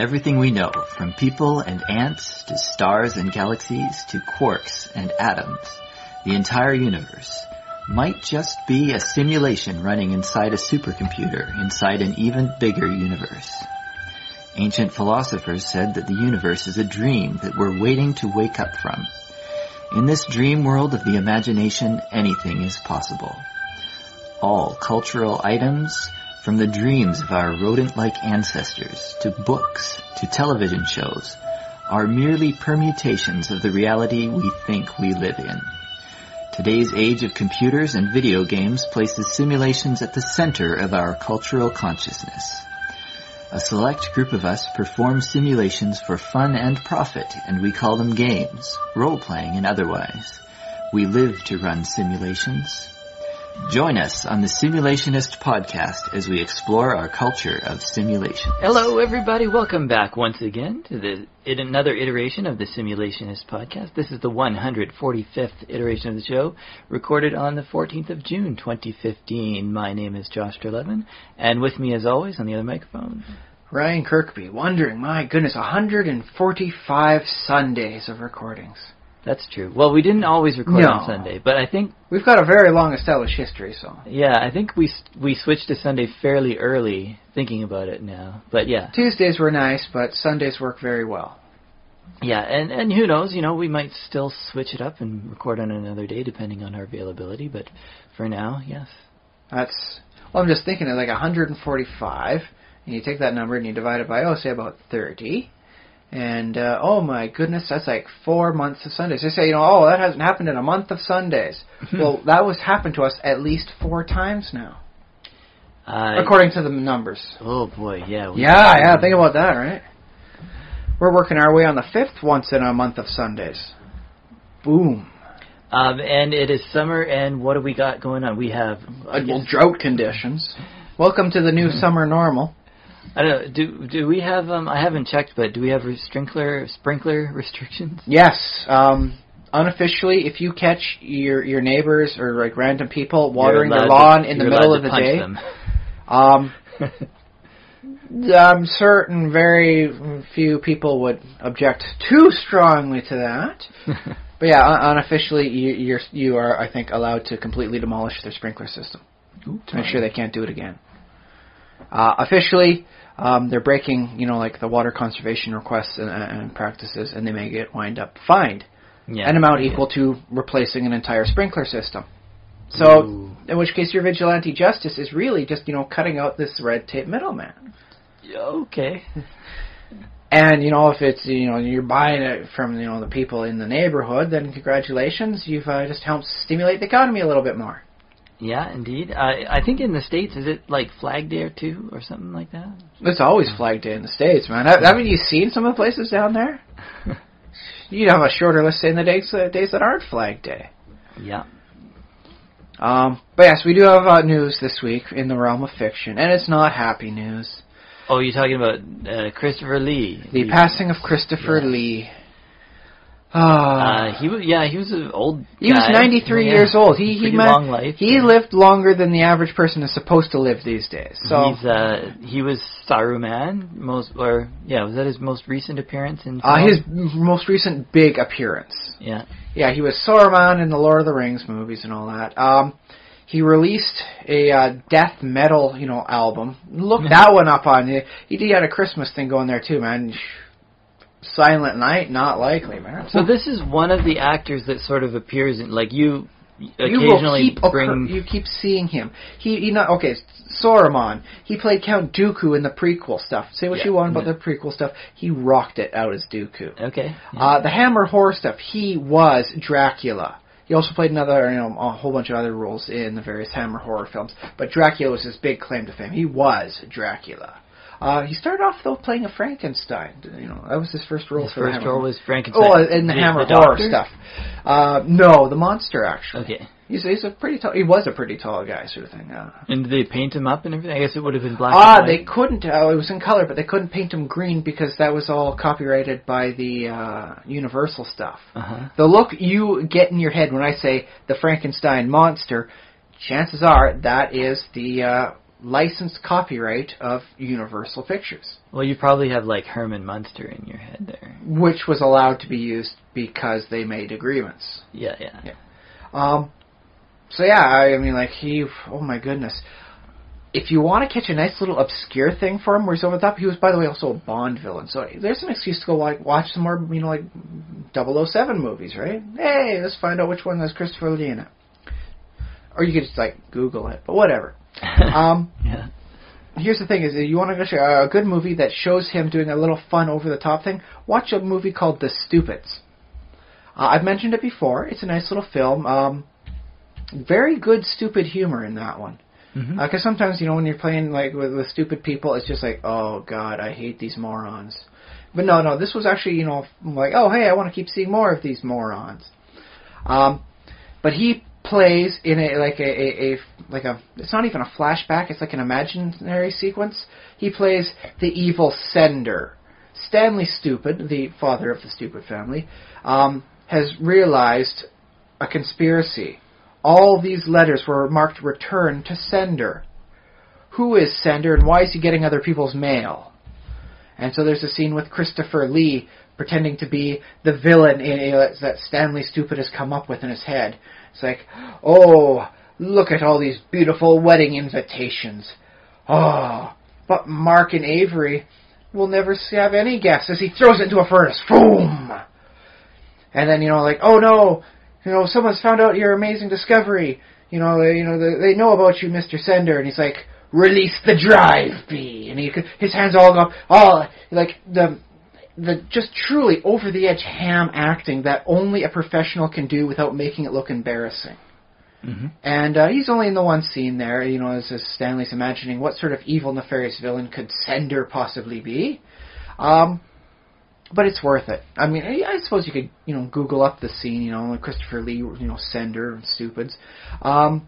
Everything we know, from people and ants to stars and galaxies to quarks and atoms, the entire universe, might just be a simulation running inside a supercomputer inside an even bigger universe. Ancient philosophers said that the universe is a dream that we're waiting to wake up from. In this dream world of the imagination, anything is possible. All cultural items, from the dreams of our rodent-like ancestors, to books, to television shows, are merely permutations of the reality we think we live in. Today's age of computers and video games places simulations at the center of our cultural consciousness. A select group of us perform simulations for fun and profit, and we call them games, role-playing and otherwise. We live to run simulations. Join us on the Simulationist Podcast as we explore our culture of simulation. Hello, everybody. Welcome back once again to another iteration of the Simulationist Podcast. This is the 145th iteration of the show, recorded on the 14th of June, 2015. My name is Josh Trelevin, and with me, as always, on the other microphone, Ryan Kirkby, wondering, my goodness, 145 Sundays of recordings. That's true. Well, we didn't always record on Sunday, but I think we've got a very long established history, so. Yeah, I think we switched to Sunday fairly early, thinking about it now. But yeah. Tuesdays were nice, but Sundays work very well. Yeah, and who knows, we might still switch it up and record on another day depending on our availability, but for now, yes. I'm just thinking of like 145, and you take that number and you divide it by, say about 30. And, oh my goodness, that's like 4 months of Sundays. They say, that hasn't happened in a month of Sundays. Well, that was happened to us at least 4 times now. According to the numbers. Oh boy, yeah. Yeah, think about that, right? We're working our way on the 5th once in a month of Sundays. Boom. And it is summer, and what do we got going on? We have... drought conditions. Welcome to the new summer normal. I don't know. Do we have? I haven't checked, but do we have sprinkler restrictions? Yes. Unofficially, if you catch your neighbors or like random people watering their lawn in the middle of the day, I'm certain very few people would object too strongly to that. But yeah, unofficially, you are, I think, allowed to completely demolish their sprinkler system to make sure they can't do it again. Officially, they're breaking, like the water conservation requests and practices, and they may wind up fined an amount equal to replacing an entire sprinkler system. So, in which case, your vigilante justice is really just, cutting out this red tape middleman. Okay. And, if it's, you're buying it from, the people in the neighborhood, then congratulations, you've just helped stimulate the economy a little bit more. Yeah, indeed. I think in the States, is it like Flag Day too, or something like that? It's always Flag Day in the States, man. Haven't you seen some of the places down there? You'd have a shorter list saying the days that aren't Flag Day. Yeah. But yes, we do have news this week in the realm of fiction, and it's not happy news. Oh, you're talking about Christopher Lee. The passing of Christopher Lee. He was an old guy. He was 93 years old. He long life. He lived longer than the average person is supposed to live these days. So he was Saruman. Was that his most recent appearance in? His most recent big appearance. Yeah. Yeah, he was Saruman in the Lord of the Rings movies and all that. He released a death metal, album. Look that one up on you. He had a Christmas thing going there too, man. Silent Night, not likely, man. So this is one of the actors that sort of appears in, like, you occasionally you keep seeing him. Saruman. He played Count Dooku in the prequel stuff. Say what you want about the prequel stuff. He rocked it out as Dooku. Okay. Yeah. The Hammer horror stuff. He was Dracula. He also played a whole bunch of other roles in the various Hammer horror films. But Dracula was his big claim to fame. He was Dracula. He started off, though, playing a Frankenstein. That was his first role. His first role was Frankenstein. Oh, in the Hammer horror stuff. No, the monster, actually. Okay. He was a pretty tall guy, sort of thing. And did they paint him up and everything? I guess it would have been black and white. They couldn't. It was in color, but they couldn't paint him green because that was all copyrighted by the Universal stuff. Uh-huh. The look you get in your head when I say the Frankenstein monster, chances are that is the licensed copyright of Universal Pictures. Well, you probably have like Herman Munster in your head there. Which was allowed to be used because they made agreements. Yeah. So yeah, I mean, like, oh my goodness. If you want to catch a nice little obscure thing for him where he's over the top, he was, by the way, also a Bond villain. So there's an excuse to go watch some more, like 007 movies, right? Hey, let's find out which one has Christopher Lee in it. Or you could just, like, Google it, but whatever. Yeah. Here's the thing, is you want to watch a good movie that shows him doing a little fun over-the-top thing, watch a movie called The Stupids. I've mentioned it before. It's a nice little film. Very good stupid humor in that one. Because sometimes, when you're playing like with stupid people, it's just like, oh god, I hate these morons. But no, this was actually, like, oh hey, I want to keep seeing more of these morons. But he plays in it's not even a flashback, it's like an imaginary sequence. He plays the evil sender. Stanley Stupid, the father of the Stupid family, has realized a conspiracy. All these letters were marked return to sender. Who is sender and why is he getting other people's mail? And so there's a scene with Christopher Lee pretending to be the villain that Stanley Stupid has come up with in his head. It's like, oh, look at all these beautiful wedding invitations. Oh, but Mark and Avery will never have any guests, as he throws it into a furnace. Boom! And then, like, oh no, someone's found out your amazing discovery. They know about you, Mr. Sender. And he's like, release the drive, B. And his hands all go, like the just truly over-the-edge ham acting that only a professional can do without making it look embarrassing. And he's only in the one scene there, as Stanley's imagining what sort of evil, nefarious villain could Sender possibly be. But it's worth it. I mean, I suppose you could, Google up the scene, like Christopher Lee, Sender and Stupids. But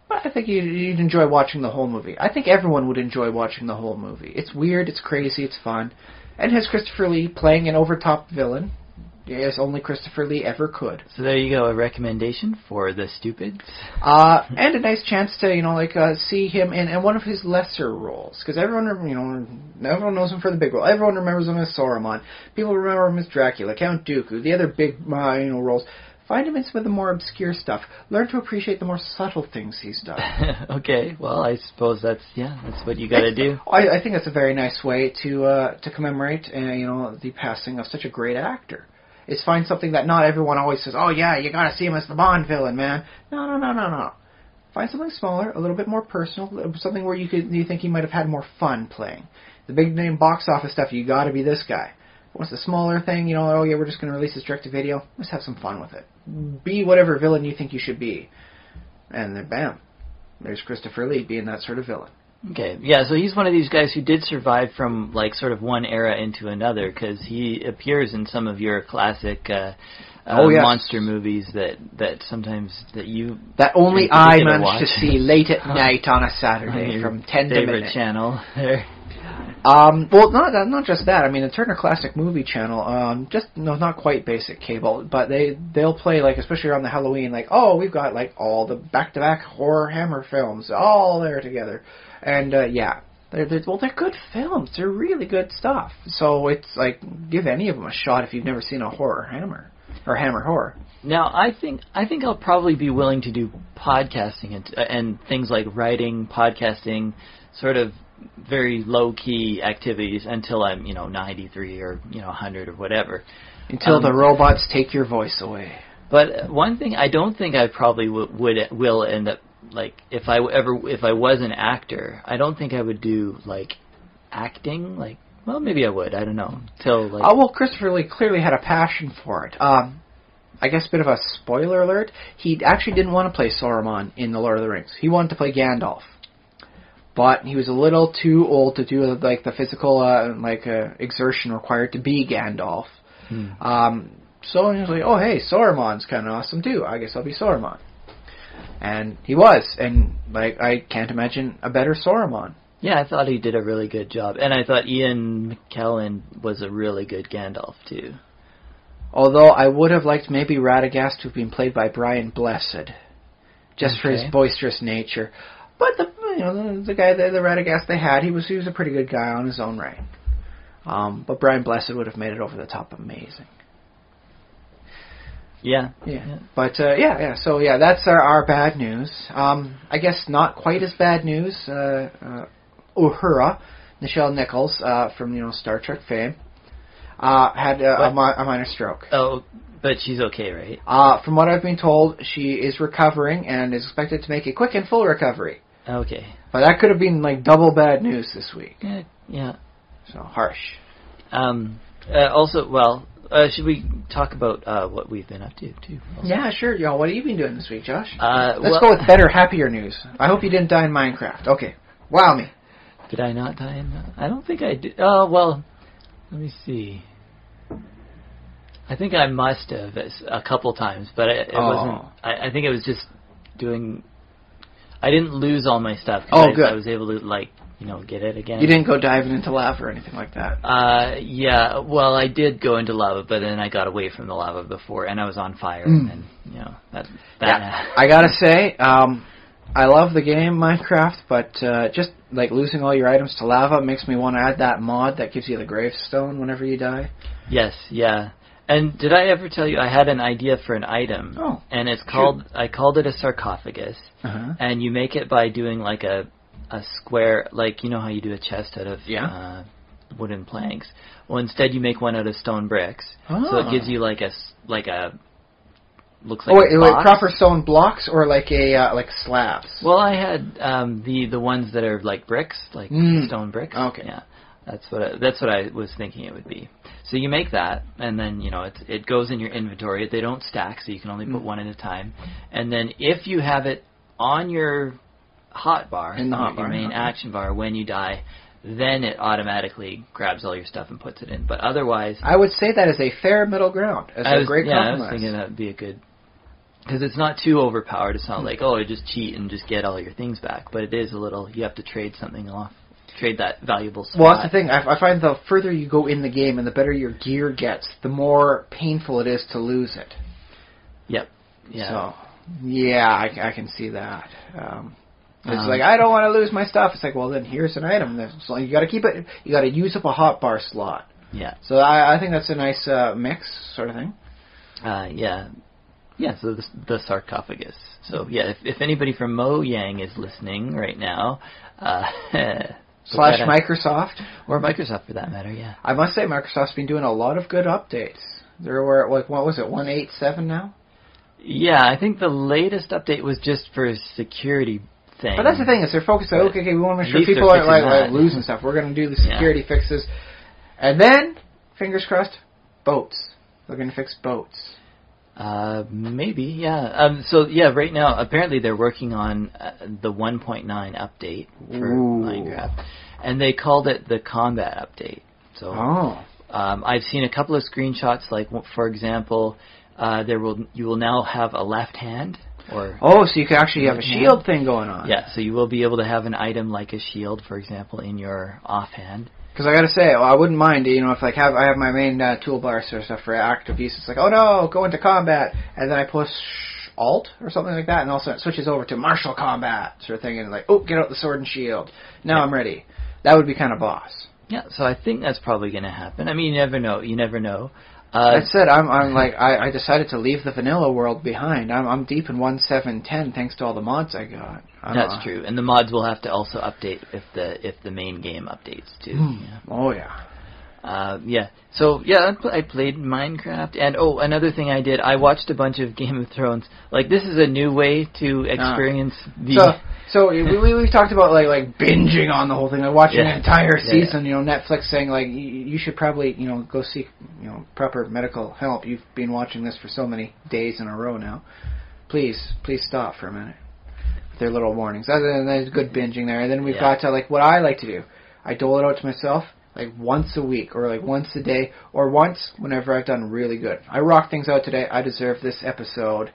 I think you'd enjoy watching the whole movie. I think everyone would enjoy watching the whole movie. It's weird, it's crazy, it's fun. And it has Christopher Lee playing an over-top villain, as only Christopher Lee ever could. So there you go, a recommendation for The Stupids. And a nice chance to, see him in one of his lesser roles. Because everyone knows him for the big role. Everyone remembers him as Saruman. People remember him as Dracula, Count Dooku, the other big, roles. Find him in some of the more obscure stuff. Learn to appreciate the more subtle things he's done. Okay, well, I suppose that's what you got to do. I think that's a very nice way to commemorate, the passing of such a great actor. Is find something that not everyone always says, oh yeah, you got to see him as the Bond villain, man. No. Find something smaller, a little bit more personal, something where you think he might have had more fun playing. The big name box office stuff, you got to be this guy. What's the smaller thing, oh yeah, we're just going to release this direct-to-video. Let's have some fun with it. Be whatever villain you think you should be. And then bam, there's Christopher Lee being that sort of villain. Okay, yeah, so he's one of these guys who did survive from, sort of one era into another, because he appears in some of your classic monster movies that sometimes that only I managed to see late at night on a Saturday from 10 to midnight. Favorite channel there. Well, not just that. I mean, the Turner Classic Movie Channel, not quite basic cable, but they'll play, especially around the Halloween, we've got, all the back-to-back horror Hammer films all there together. And, yeah, they're good films. They're really good stuff. So it's, give any of them a shot if you've never seen a horror Hammer, or Hammer horror. Now, I think I'll probably be willing to do podcasting and things like writing, podcasting, sort of very low-key activities until I'm, 93 or, 100 or whatever. Until the robots take your voice away. But one thing I don't think I probably will end up, if I was an actor, I don't think I would do, acting, well, maybe I would, I don't know. Well, Christopher Lee clearly had a passion for it. I guess a bit of a spoiler alert, he actually didn't want to play Saruman in The Lord of the Rings. He wanted to play Gandalf. But he was a little too old to do the physical exertion required to be Gandalf. So he was like, oh hey, Saruman's kind of awesome too. I guess I'll be Saruman. And he was, and I can't imagine a better Saruman. Yeah, I thought he did a really good job, and I thought Ian McKellen was a really good Gandalf too. Although I would have liked maybe Radagast to have been played by Brian Blessed, just for his boisterous nature. But the guy, the Radagast they had, he was a pretty good guy on his own right. But Brian Blessed would have made it over the top amazing. Yeah. But So that's our bad news. I guess not quite as bad news. Uhura, Nichelle Nichols from Star Trek fame, had a minor stroke. Oh, but she's okay, right? From what I've been told, she is recovering and is expected to make a quick and full recovery. Okay. But that could have been like double bad news this week. Yeah. So harsh. Should we talk about what we've been up to too? Also? Yeah, sure. What have you been doing this week, Josh? Let's go with better, happier news. I hope you didn't die in Minecraft. Okay. Wow me. Did I not die in? I don't think I did. Oh well. Let me see. I think I must have a couple times, but it wasn't. I think it was just doing. I didn't lose all my stuff. Good. I was able to get it again. You didn't go diving into lava or anything like that. Yeah. Well, I did go into lava, but then I got away from the lava before, and I was on fire, and then that. Yeah. I gotta say, I love the game Minecraft, but just like losing all your items to lava makes me want to add that mod that gives you the gravestone whenever you die. Yes. Yeah. And did I ever tell you I had an idea for an item? Oh, and it's called. I called it a sarcophagus, and you make it by doing like a square, like how you do a chest out of wooden planks. Well, instead you make one out of stone bricks, so it gives you like a looks like. Wait, proper stone blocks or like slabs? Well, I had the ones that are like bricks, like stone bricks. Okay. Yeah, that's what I was thinking it would be. So you make that, and then it goes in your inventory. They don't stack, so you can only put one at a time. And then if you have it on your hotbar, your main action bar, when you die, then it automatically grabs all your stuff and puts it in. But otherwise, I would say that is a fair middle ground. As a great compromise. I was thinking that would be a good, because it's not too overpowered. It's not like just cheat and just get all your things back. But it is a little. You have to trade something off. Trade that valuable spot. Well, that's the thing. I find the further you go in the game and the better your gear gets, the more painful it is to lose it. Yep. Yeah. So, I can see that. It's like, I don't want to lose my stuff. It's like, well, then here's an item. So you got to keep it. You got to use up a hotbar slot. Yeah. So I think that's a nice mix sort of thing. Yeah. Yeah. So the sarcophagus. So yeah, if anybody from Mojang is listening right now. / Microsoft. Or Microsoft, for that matter, yeah. I must say, Microsoft's been doing a lot of good updates. There were, what was it, 1.8.7 now? Yeah, I think the latest update was just for a security thing. But that's the thing, is they're focused on, okay, we want to make sure people aren't like losing stuff. We're going to do the security fixes. And then, fingers crossed, boats. They're going to fix boats. Maybe, yeah. Right now, apparently they're working on the 1.9 update for Minecraft, and they called it the combat update. So, I've seen a couple of screenshots. Like, for example, you will now have a left hand. So you can actually have a shield thing going on. Yeah, so you will be able to have an item like a shield, for example, in your offhand. Because I got to say, I wouldn't mind, if I have my main toolbar sort of stuff for active use. It's like, oh no, go into combat, and then I push Alt or something like that, and also it switches over to martial combat sort of thing, and like, get out the sword and shield. Now I'm ready. That would be kind of boss. Yeah, so I think that's probably going to happen. I mean, you never know. That said, I decided to leave the vanilla world behind. I'm deep in 1.7.10 thanks to all the mods I got. That's true, and the mods will have to also update if the main game updates too. Yeah. Oh yeah. So I played Minecraft, and another thing I did, I watched a bunch of Game of Thrones. Like, this is a new way to experience the. So we talked about like binging on the whole thing, like watching an entire season. Netflix saying like you should probably go seek proper medical help. You've been watching this for so many days in a row now. Please stop for a minute. Their little warnings. Other than there's good binging there, and then we've got to like what I like to do. I dole it out to myself like once a week or like once a day or once whenever I've done really good. I rock things out today. I deserve this episode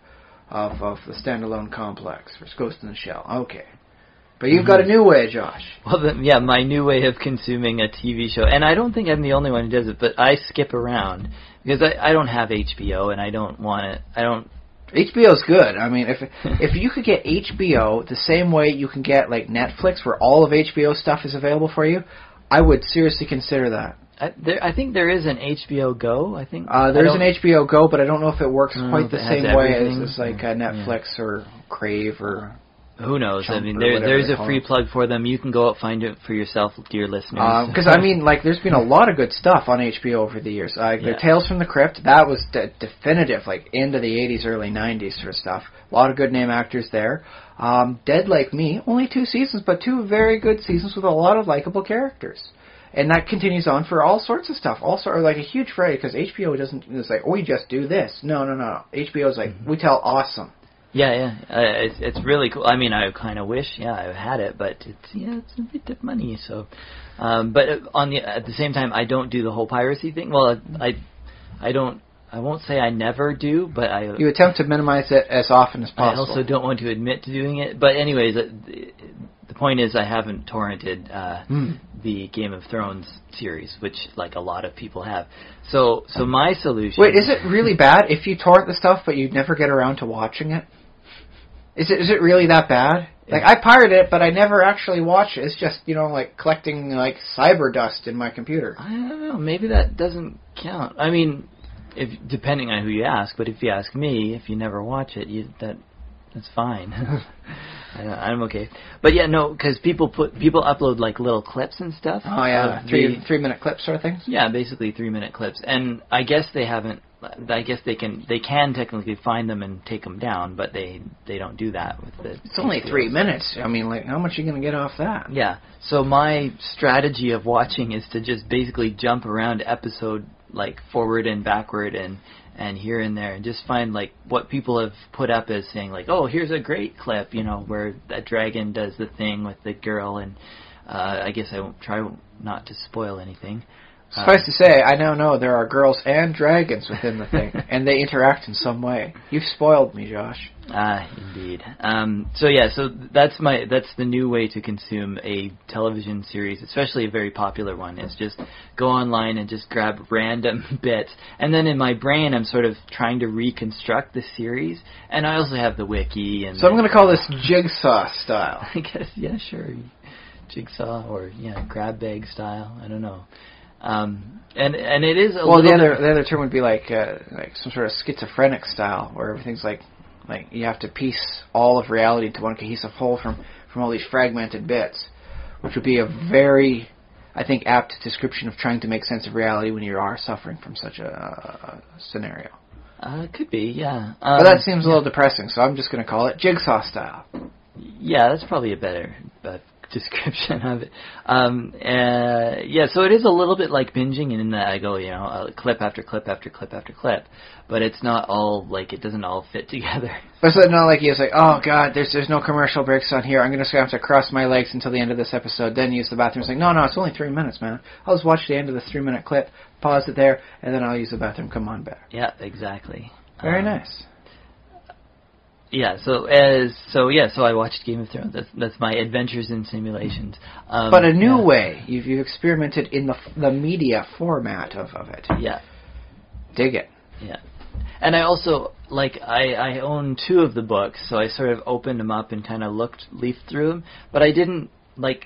of the Standalone Complex for Ghost in the Shell. Okay. But you've got a new way, Josh. Well, my new way of consuming a TV show. And I don't think I'm the only one who does it, but I skip around. Because I don't have HBO, and I don't want it. HBO's good. I mean, if you could get HBO the same way you can get like Netflix, where all of HBO stuff is available for you, I would seriously consider that. I think there is an HBO Go. I think there's an HBO Go, but I don't know if it works quite the same way as like Netflix or Crave or. Who knows? I mean, there's a free plug for them. You can go out find it for yourself, dear listeners. Because I mean, like, there's been a lot of good stuff on HBO over the years. The Tales from the Crypt, that was definitive, like into the 80s, early 90s sort of stuff. A lot of good name actors there. Dead Like Me, only 2 seasons, but 2 very good seasons with a lot of likable characters. And that continues on for all sorts of stuff. Also, like a huge variety, because HBO doesn't. It's like, we just do this. No. HBO's like, we tell awesome. Yeah. It's really cool. I mean, I kind of wish, I had it, but it's a bit of money. So, but at the same time, I don't do the whole piracy thing. Well, I don't. I won't say I never do, but you attempt to minimize it as often as possible. I also don't want to admit to doing it. But anyways, the point is, I haven't torrented the Game of Thrones series, which like a lot of people have. So my solution. Wait, is it really bad if you torrent the stuff but you never get around to watching it? Is it really that bad? Like, I pirate it, but I never actually watch it. It's just, like collecting like cyber dust in my computer. I don't know. Maybe that doesn't count. I mean, depending on who you ask, but if you ask me, if you never watch it, that's fine. I'm okay. But yeah, no, because people upload like little clips and stuff. Oh yeah, 3-minute clips sort of things. Yeah, basically 3-minute clips, and I guess they haven't. I guess they can technically find them and take them down, but they don't do that with the. It's only 3 minutes. I mean, like, how much are you going to get off that? Yeah. So my strategy of watching is to just basically jump around episode like forward and backward and here and there, and just find like what people have put up as saying like, oh, here's a great clip, where that dragon does the thing with the girl, and I guess I won't try not to spoil anything. Suffice to say, I now know there are girls and dragons within the thing, and they interact in some way. You've spoiled me, Josh. Indeed. So that's the new way to consume a television series, especially a very popular one, is just go online and just grab random bits. And then in my brain, I'm sort of trying to reconstruct the series, and I also have the wiki. And so I'm going to call this jigsaw style. I guess, yeah, sure. Jigsaw or, grab bag style. I don't know. And it is a well. The other term would be like some sort of schizophrenic style, where everything's like you have to piece all of reality into one cohesive whole from all these fragmented bits, which would be a very, I think, apt description of trying to make sense of reality when you are suffering from such a scenario. It could be, yeah. But that seems a little depressing, so I'm just going to call it jigsaw style. Yeah, that's probably a better description of it. So it is a little bit like binging, in that I go, clip after clip after clip after clip, but it's not all like, it doesn't all fit together. But it's not like it's like, oh god, there's no commercial breaks on here, I'm going to have to cross my legs until the end of this episode, then use the bathroom. It's like, no, it's only 3 minutes, man. I'll just watch the end of this 3-minute clip, pause it there, and then I'll use the bathroom, come on back. Yeah, exactly. Very nice. Yeah, so I watched Game of Thrones. That's my adventures in simulations. But a new way. You've experimented in the media format of it. Yeah. Dig it. Yeah. And I also, I own 2 of the books, so I sort of opened them up and kind of leafed through them. But I didn't, I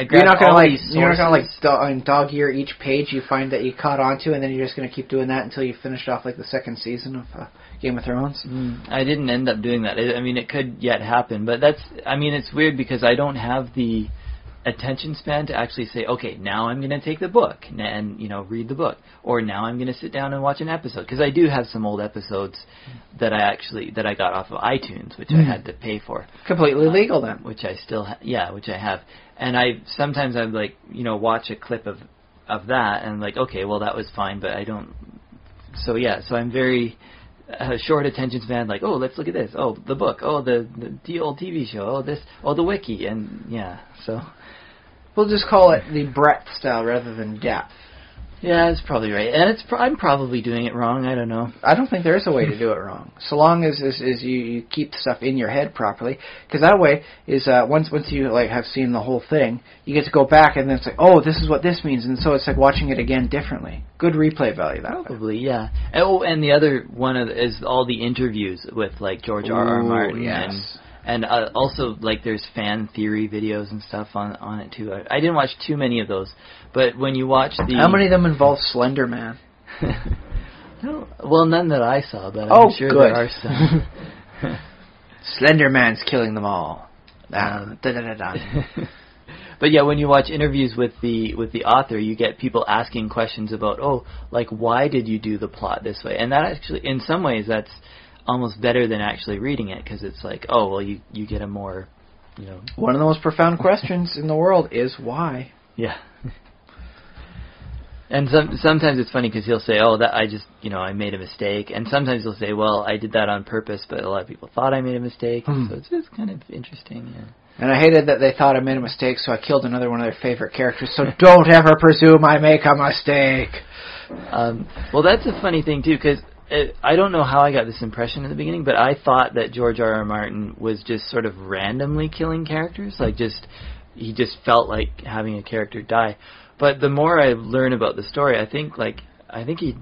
grabbed all these sources. You're not going to dog ear each page you find that you caught onto, and then you're just going to keep doing that until you finished off the second season of Game of Thrones? I didn't end up doing that. It could yet happen, but it's weird because I don't have the attention span to actually say, okay, now I'm going to take the book and read the book, or now I'm going to sit down and watch an episode, because I do have some old episodes that I got off of iTunes, which I had to pay for. Completely legal then. Which I still which I have. And sometimes I'm watch a clip of that and okay, well that was fine, but I don't. So I'm very short attention span. Let's look at this. Oh, the book. Oh, the old TV show. Oh, this. Oh, the wiki. And so we'll just call it the breadth style rather than depth. Yeah, that's probably right. And I'm probably doing it wrong. I don't know. I don't think there is a way to do it wrong. So long as you keep the stuff in your head properly. Because that way is once you like have seen the whole thing, you get to go back and then it's like, oh, this is what this means. And so it's like watching it again differently. Good replay value that way. Probably, yeah. Oh, and the other one is all the interviews with like George R.R. Martin. Yes. And also, like, there's fan theory videos and stuff on it, too. I didn't watch too many of those, but when you watch the... How many of them involve Slender Man? No, well, none that I saw, but I'm sure good. there are some. Slender Man's killing them all. But yeah, when you watch interviews with the author, you get people asking questions about, like, why did you do the plot this way? And that actually, in some ways, that's almost better than actually reading it, because it's like, you get a more, One of the most profound questions in the world is why. Yeah. And sometimes it's funny because he'll say, that I just, I made a mistake. And sometimes he'll say, well, I did that on purpose, but a lot of people thought I made a mistake. So it's just kind of interesting, yeah. And I hated that they thought I made a mistake, so I killed another one of their favorite characters. So don't ever presume I make a mistake. Well, that's a funny thing, too, because I don't know how I got this impression in the beginning, but I thought that George R.R. Martin was just sort of randomly killing characters. Like, he just felt like having a character die. But the more I learn about the story, I think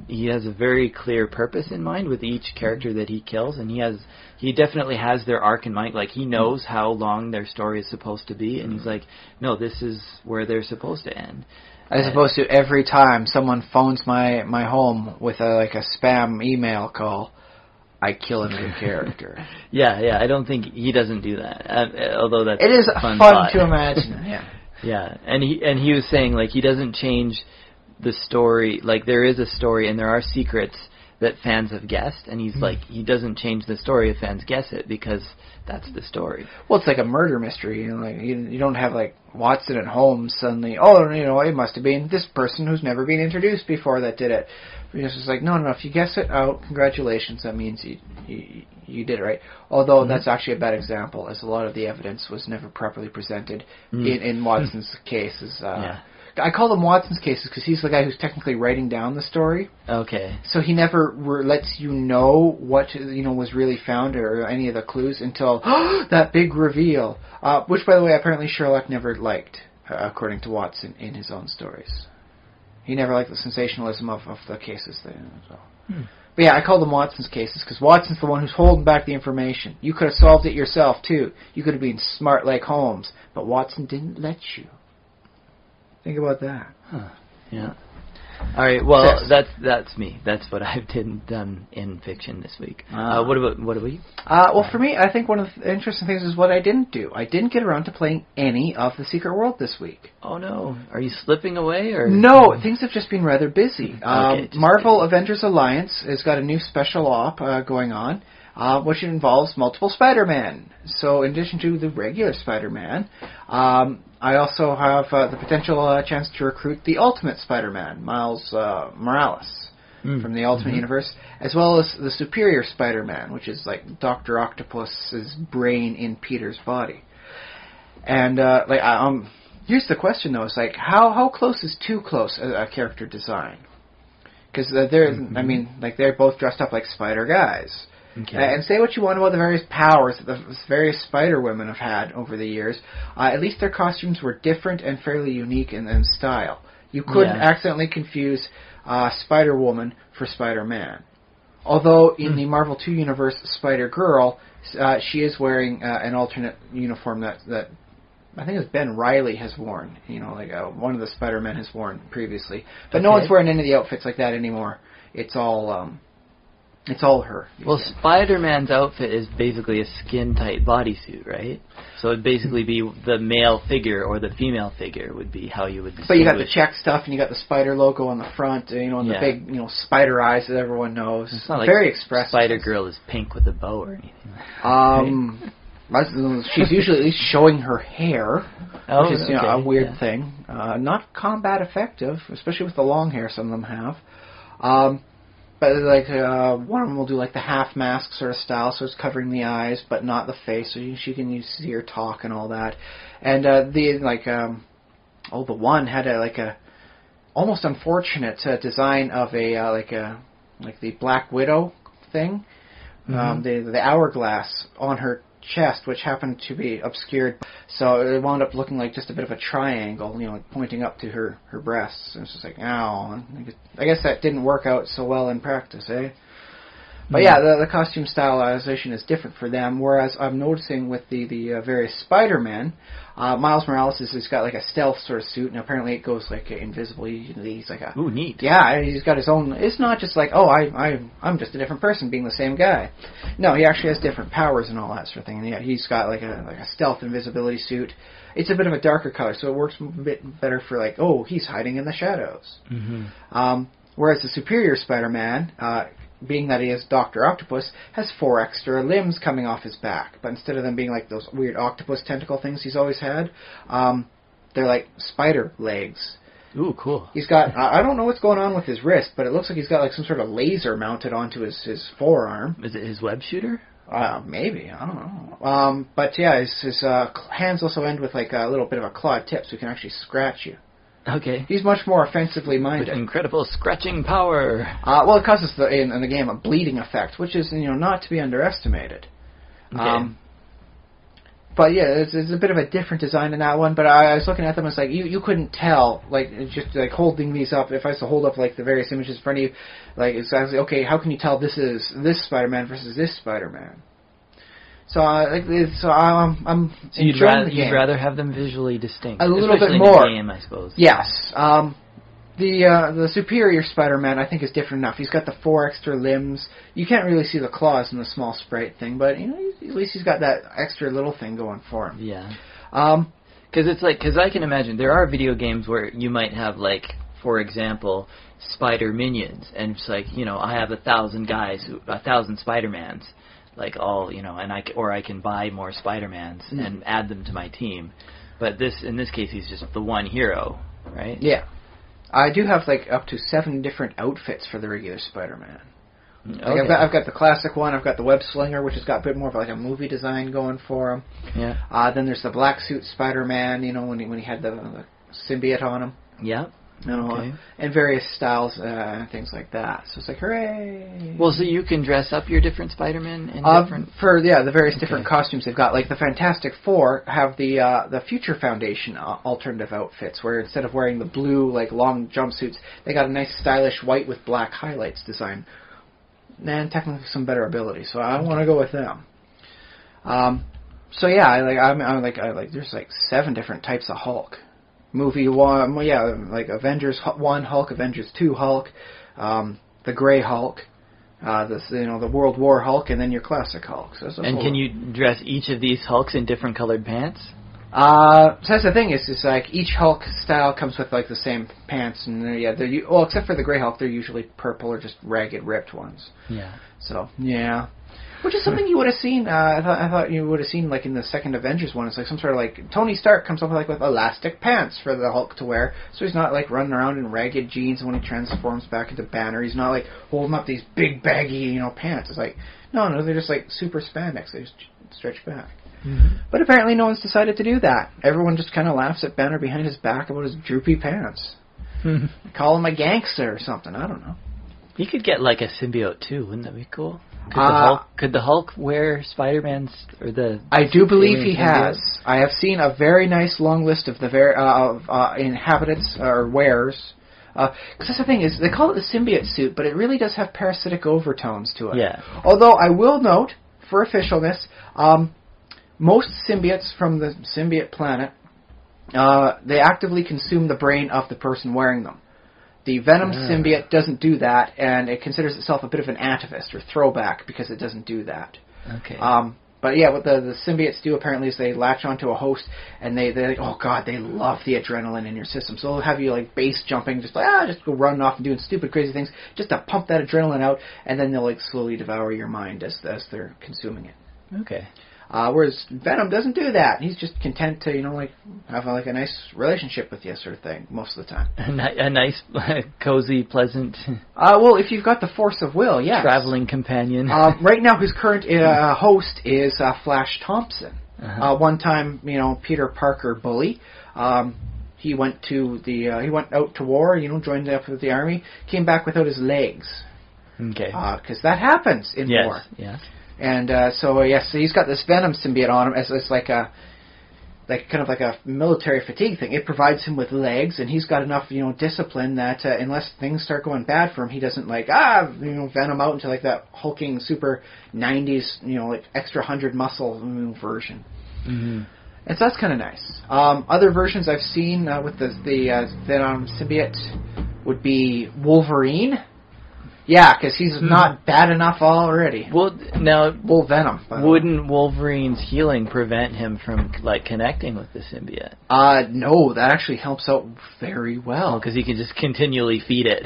he has a very clear purpose in mind with each character that he kills, and he definitely has their arc in mind. Like, he knows how long their story is supposed to be, and he's like, no, this is where they're supposed to end. As opposed to every time someone phones my home with a spam email call, I kill another character. Yeah, I don't think he doesn't do that. Although that's it is fun to imagine. Yeah. Yeah, and he was saying, like, he doesn't change the story. Like, there is a story and there are secrets that fans have guessed, and he's like, he doesn't change the story if fans guess it, because that's the story. Well, it's like a murder mystery. Like, you don't have like Watson and Holmes suddenly, it must have been this person who's never been introduced before that did it. Because it's like, no, if you guess it out, congratulations, that means you did it right. Although that's actually a bad example, as a lot of the evidence was never properly presented in Watson's cases. I call them Watson's cases because he's the guy who's technically writing down the story. Okay. So he never lets you know what was really found or any of the clues until that big reveal, which, by the way, apparently Sherlock never liked, according to Watson in his own stories. He never liked the sensationalism of the cases there. So. But yeah, I call them Watson's cases because Watson's the one who's holding back the information. You could have solved it yourself too. You could have been smart like Holmes, but Watson didn't let you. Think about that. Huh. Yeah. All right. Well, that's me. That's what I've done in fiction this week. What about you? Well, for me, I think one of the interesting things is what I didn't do. I didn't get around to playing any of the Secret World this week. Oh no! Are you slipping away or? No, things have just been rather busy. Marvel Avengers Alliance has got a new special op going on, which involves multiple Spider-Man. So, in addition to the regular Spider-Man, I also have the potential chance to recruit the Ultimate Spider-Man, Miles Morales, from the Ultimate Universe, as well as the Superior Spider-Man, which is like Dr. Octopus's brain in Peter's body. And here's the question though: it's like how close is too close a character design? Because they're both dressed up like Spider guys. Okay. And say what you want about the various powers that the various Spider-Women have had over the years, at least their costumes were different and fairly unique in style. You couldn't accidentally confuse Spider-Woman for Spider-Man. Although in the Marvel 2 universe, Spider-Girl, she is wearing an alternate uniform that I think it's Ben Reilly has worn. One of the Spider-Men has worn previously. But no one's wearing any of the outfits like that anymore. It's all her. Well, Spider-Man's outfit is basically a skin-tight bodysuit, right? So it'd basically be the male figure or the female figure would be how you would distinguish. But you got the check stuff and you got the spider logo on the front, and the big, spider eyes that everyone knows. It's not very like expressive. Spider-Girl is pink with a bow or anything. She's usually at least showing her hair, which is a weird thing. Not combat effective, especially with the long hair some of them have. But one of them will do like the half mask sort of style, so it's covering the eyes but not the face, so she can see her talk and all that. And the one had a almost unfortunate design of like the Black Widow thing, the hourglass on her chest, which happened to be obscured, so it wound up looking like just a bit of a triangle, pointing up to her breasts. And it's just like, ow. I guess that didn't work out so well in practice, eh? But yeah, the costume stylization is different for them, whereas I'm noticing with the various Spider-Men, Miles Morales has got like a stealth sort of suit, and apparently it goes like invisible. He's like a... Ooh, neat. Yeah, he's got his own... It's not just like, oh, I'm just a different person being the same guy. No, he actually has different powers and all that sort of thing. And yeah, he's got like a stealth invisibility suit. It's a bit of a darker color, so it works a bit better for like, oh, he's hiding in the shadows. Whereas the Superior Spider-Man... being that he is Dr. Octopus, has 4 extra limbs coming off his back. But instead of them being like those weird octopus tentacle things he's always had, they're like spider legs. Ooh, cool. He's got, I don't know what's going on with his wrist, but it looks like he's got like some sort of laser mounted onto his forearm. Is it his web shooter? Maybe, I don't know. But yeah, his hands also end with like a little bit of a clawed tip, so he can actually scratch you. Okay. He's much more offensively minded. With incredible scratching power. Well, it causes in the game a bleeding effect, which is not to be underestimated. Okay. But yeah, it's a bit of a different design in that one. But I was looking at them, it's like you couldn't tell, like just like holding these up. If I was to hold up like the various images in front of you, like it's actually okay. How can you tell this is this Spider-Man versus this Spider-Man? So I'm enjoying the game. You'd rather have them visually distinct, a little bit especially more. In the game, I suppose. Yes. The Superior Spider-Man, I think, is different enough. He's got the 4 extra limbs. You can't really see the claws in the small sprite thing, but at least he's got that extra little thing going for him. Yeah. Because I can imagine there are video games where you might have like, for example, Spider Minions, and it's like I have 1,000 guys, 1,000 Spider-Mans. Like all, and I can buy more Spider-Mans and add them to my team. But in this case, he's just the one hero, right? Yeah. I do have like up to 7 different outfits for the regular Spider-Man. Like I've got the classic one. I've got the web slinger, which has got a bit more of like a movie design going for him. Yeah. Then there's the black suit Spider-Man. When he had the symbiote on him. Yeah. And various styles and things like that. So it's like, hooray! Well, so you can dress up your different Spider-Men in different... For the various different costumes they've got. Like the Fantastic Four have the Future Foundation alternative outfits, where instead of wearing the blue, like, long jumpsuits, they got a nice stylish white with black highlights design. And technically some better ability, so I want to go with them. So yeah, I'm like there's like 7 different types of Hulk. Movie 1, like Avengers 1 Hulk, Avengers 2 Hulk, the Grey Hulk, the World War Hulk, and then your classic Hulk. So and can you dress each of these Hulks in different colored pants? So that's the thing, it's like each Hulk style comes with like the same pants, and they're except for the Grey Hulk, they're usually purple or just ragged, ripped ones. Yeah. So yeah. Which is something you would have seen. I thought you would have seen like in the second Avengers one. It's like some sort of like Tony Stark comes up with elastic pants for the Hulk to wear, so he's not like running around in ragged jeans. And when he transforms back into Banner, he's not like holding up these big baggy pants. It's like no, they're just like super spandex. They just stretch back. Mm-hmm. But apparently no one's decided to do that. Everyone just kind of laughs at Banner behind his back about his droopy pants. Call him a gangster or something. I don't know. He could get like a symbiote too. Wouldn't that be cool? Could the Hulk wear Spider-Man's or the? I do believe he has. I have seen a very nice long list of the inhabitants or wearers. Because that's the thing is they call it the symbiote suit, but it really does have parasitic overtones to it. Yeah. Although I will note, for officialness, most symbiotes from the symbiote planet, they actively consume the brain of the person wearing them. The Venom symbiote doesn't do that, and it considers itself a bit of an atavist or throwback because it doesn't do that. Okay. But yeah, what the symbiotes do apparently is they latch onto a host, and they like, oh god, they love the adrenaline in your system. So they'll have you like base jumping, just go running off and doing stupid, crazy things, just to pump that adrenaline out, and then they'll like slowly devour your mind as they're consuming it. Okay. Whereas Venom doesn't do that. He's just content to, have a nice relationship with you, sort of thing, most of the time. A nice, cozy, pleasant. Well, if you've got the force of will, yes. Traveling companion. Right now, his current host is Flash Thompson. Uh-huh. One time, Peter Parker bully. he went out to war, joined up with the army, came back without his legs. Okay. Because that happens in war. Yes. And so he's got this venom symbiote on him as like a military fatigue thing. It provides him with legs, and he's got enough discipline that unless things start going bad for him, he doesn't venom out into like that hulking super 90s extra 100 muscle version. Mm-hmm. And so that's kind of nice. Other versions I've seen with the venom symbiote would be Wolverine. Yeah, because he's not bad enough already. Well, now, Venom. Wouldn't Wolverine's healing prevent him from connecting with the symbiote? No, that actually helps out very well. Because he can just continually feed it.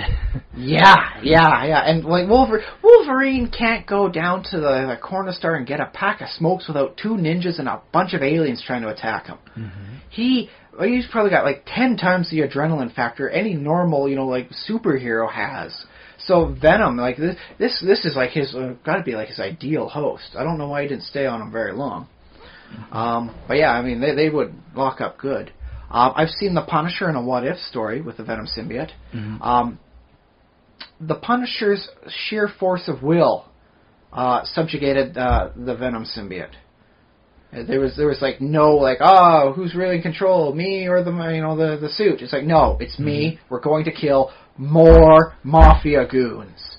Yeah. And Wolverine can't go down to the corner store and get a pack of smokes without 2 ninjas and a bunch of aliens trying to attack him. Mm-hmm. He's probably got 10 times the adrenaline factor any normal superhero has. So Venom, this is his got to be his ideal host. I don't know why he didn't stay on him very long. But yeah, I mean they would lock up good. I've seen the Punisher in a What If story with the Venom symbiote. Mm-hmm. The Punisher's sheer force of will subjugated the Venom symbiote. There was no who's really in control, me or the suit? It's no, it's me. We're going to kill more mafia goons.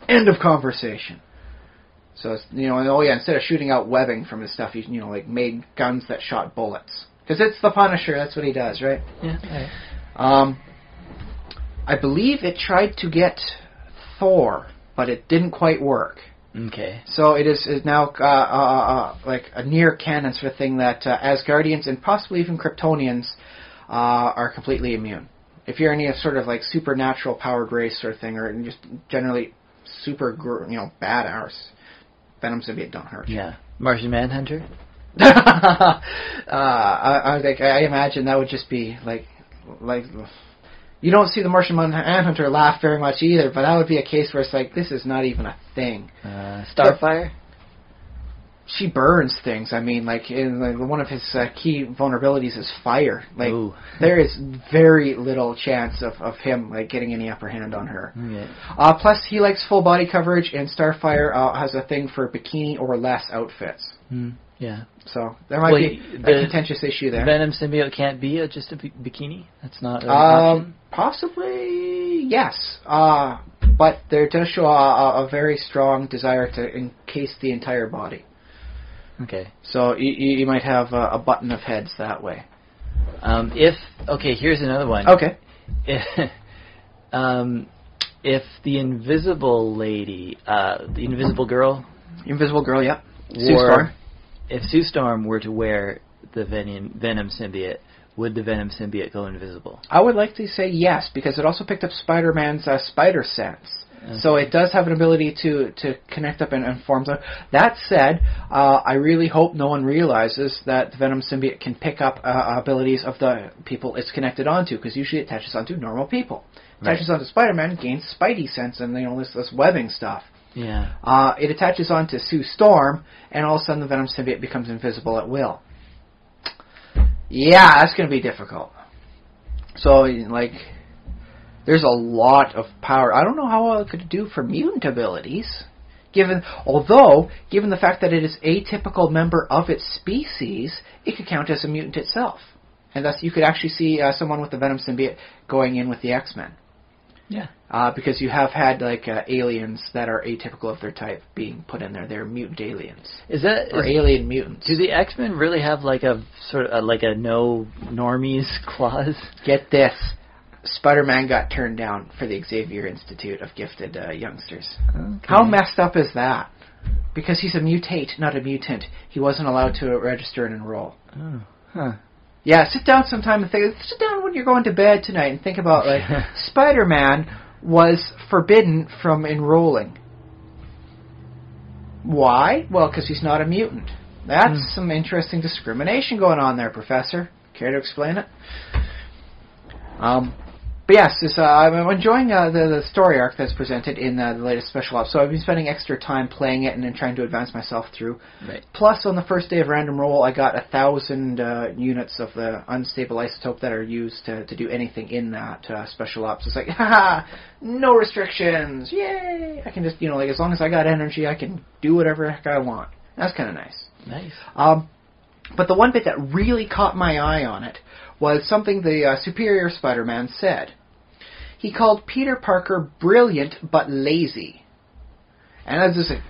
End of conversation. So it's, instead of shooting out webbing from his stuff, he made guns that shot bullets. Because it's the Punisher, that's what he does, right? Yeah. Right. I believe it tried to get Thor, but it didn't quite work. Okay. So it is now a near canon sort of thing that Asgardians and possibly even Kryptonians are completely immune. If you're any sort of supernatural powered race sort of thing, or just generally super bad arse, Venom symbiote don't hurt you. Yeah. Martian Manhunter? I imagine that would just be you don't see the Martian Manhunter laugh very much either, but that would be a case where it's this is not even a thing. Starfire? She burns things. I mean, one of his key vulnerabilities is fire. There is very little chance of him getting any upper hand on her. Okay. Plus, he likes full body coverage, and Starfire has a thing for bikini or less outfits. Yeah. So there might be a contentious issue there. Venom symbiote can't be just a bikini? That's not an option? Possibly, yes. But there does show a very strong desire to encase the entire body. Okay. So you might have a button of heads that way. Here's another one. Okay. If the Invisible Lady, the Invisible Girl... Invisible Girl, yep. Sue Storm. If Sue Storm were to wear the Venom symbiote, would the Venom symbiote go invisible? I would like to say yes, because it also picked up Spider-Man's spider sense. Okay. So it does have an ability to connect up and form them. That said, I really hope no one realizes that the Venom symbiote can pick up abilities of the people it's connected onto, because usually it attaches onto normal people. It attaches onto Spider-Man, gains Spidey sense, and this webbing stuff. Yeah. It attaches onto Sue Storm, and all of a sudden the Venom symbiote becomes invisible at will. Yeah, that's going to be difficult. So, there's a lot of power. I don't know how well it could do for mutant abilities, given the fact that it is a typical member of its species, it could count as a mutant itself. And thus you could actually see someone with the Venom symbiote going in with the X-Men. Yeah. Because you have had aliens that are atypical of their type being put in there. They're mutant aliens. Alien mutants. Do the X-Men really have a sort of a no normies clause? Get this. Spider-Man got turned down for the Xavier Institute of Gifted Youngsters. Okay. How messed up is that? Because he's a mutate, not a mutant. He wasn't allowed to register and enroll. Oh. Huh. Yeah, sit down sometime and sit down when you're going to bed tonight and think about, Spider-Man was forbidden from enrolling. Why? Well, because he's not a mutant. That's some interesting discrimination going on there, Professor. Care to explain it? But yes, I'm enjoying the story arc that's presented in the latest special ops. So I've been spending extra time playing it and then trying to advance myself through. Right. Plus, on the first day of random roll, I got 1,000 units of the unstable isotope that are used to do anything in that special ops. It's like, haha, no restrictions, yay! I can just, as long as I got energy, I can do whatever the heck I want. That's kind of nice. Nice. But the one bit that really caught my eye on it was something the Superior Spider-Man said. He called Peter Parker brilliant but lazy. And I was just like,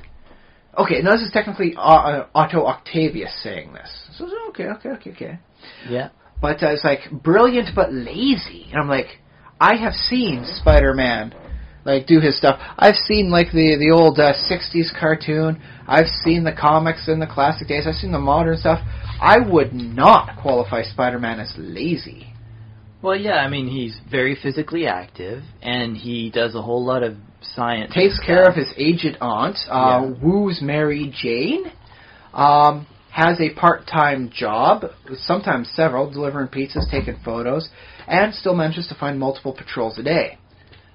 okay, now this is technically Otto Octavius saying this. So okay. Yeah. But it's like, brilliant but lazy. And I'm like, I have seen Spider-Man do his stuff. I've seen the old 60s cartoon. I've seen the comics in the classic days. I've seen the modern stuff. I would not qualify Spider-Man as lazy. Well, yeah, I mean, he's very physically active, and he does a whole lot of science. Takes care of his aged aunt, woos Mary Jane, has a part-time job, sometimes several, delivering pizzas, taking photos, and still manages to find multiple patrols a day.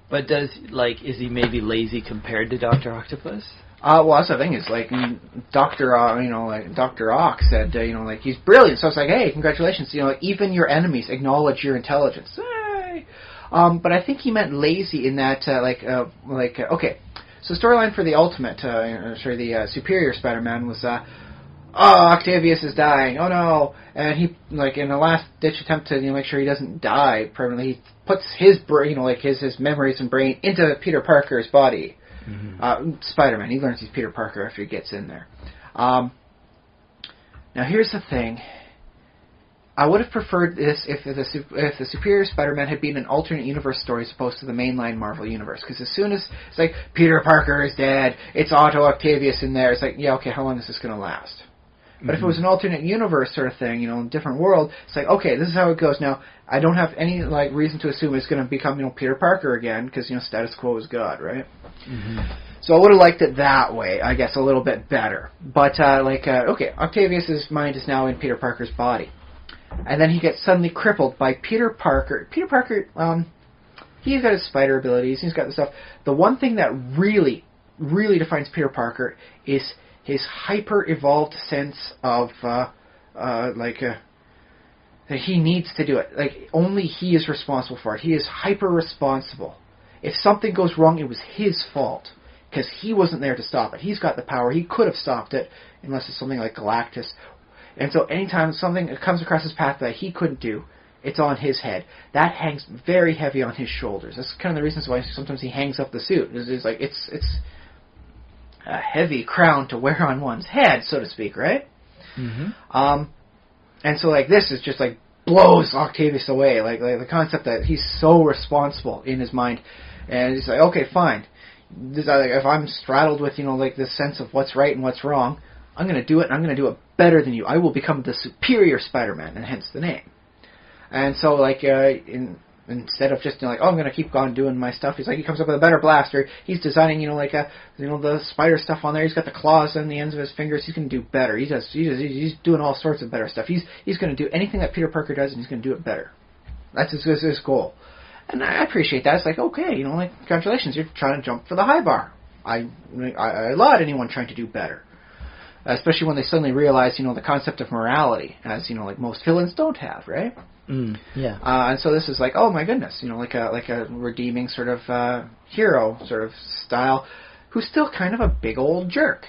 But is he maybe lazy compared to Dr. Octopus? Well, that's the thing. Is Dr. Ock said, he's brilliant. So it's like, hey, congratulations. Even your enemies acknowledge your intelligence. Hey. But I think he meant lazy in that, okay. So storyline for the Ultimate, the Superior Spider-Man was, Octavius is dying. Oh no! And he, in a last-ditch attempt to make sure he doesn't die permanently, he puts his brain, his memories and brain into Peter Parker's body. Mm-hmm. Spider-Man, he learns he's Peter Parker after he gets in there. Now here's the thing. I would have preferred this if the Superior Spider-Man had been an alternate universe story as opposed to the mainline Marvel universe. Because as soon as it's like, Peter Parker is dead, it's Otto Octavius in there, it's like, yeah, okay, how long is this going to last? But if it was an alternate universe sort of thing, different world, it's like, okay, this is how it goes. Now, I don't have any reason to assume it's going to become Peter Parker again, because status quo is God, right? Mm-hmm. So I would have liked it that way, I guess, a little bit better. But okay, Octavius's mind is now in Peter Parker's body, and then he gets suddenly crippled by Peter Parker. Peter Parker, he's got his spider abilities, he's got the stuff. The one thing that really, really defines Peter Parker is his hyper-evolved sense of, that he needs to do it. Only he is responsible for it. He is hyper-responsible. If something goes wrong, it was his fault, because he wasn't there to stop it. He's got the power. He could have stopped it, unless it's something like Galactus. And so anytime something comes across his path that he couldn't do, it's on his head. That hangs very heavy on his shoulders. That's kind of the reasons why sometimes he hangs up the suit. It's a heavy crown to wear on one's head, so to speak, right? Mm-hmm. And so this is just blows Octavius away, the concept that he's so responsible in his mind, and he's like, okay, fine. If I'm straddled with this sense of what's right and what's wrong, I'm going to do it, and I'm going to do it better than you. I will become the Superior Spider-Man, and hence the name. And so instead of just oh, I'm going to keep on doing my stuff, he comes up with a better blaster. He's designing the spider stuff on there. He's got the claws on the ends of his fingers. He's going to do better. He's doing all sorts of better stuff. He's going to do anything that Peter Parker does, and he's going to do it better. That's his goal. And I appreciate that. It's okay, congratulations, you're trying to jump for the high bar. I laud anyone trying to do better, especially when they suddenly realize the concept of morality, as most villains don't have, right? Yeah. And so this is oh my goodness, like a redeeming sort of hero sort of style, who's still kind of a big old jerk.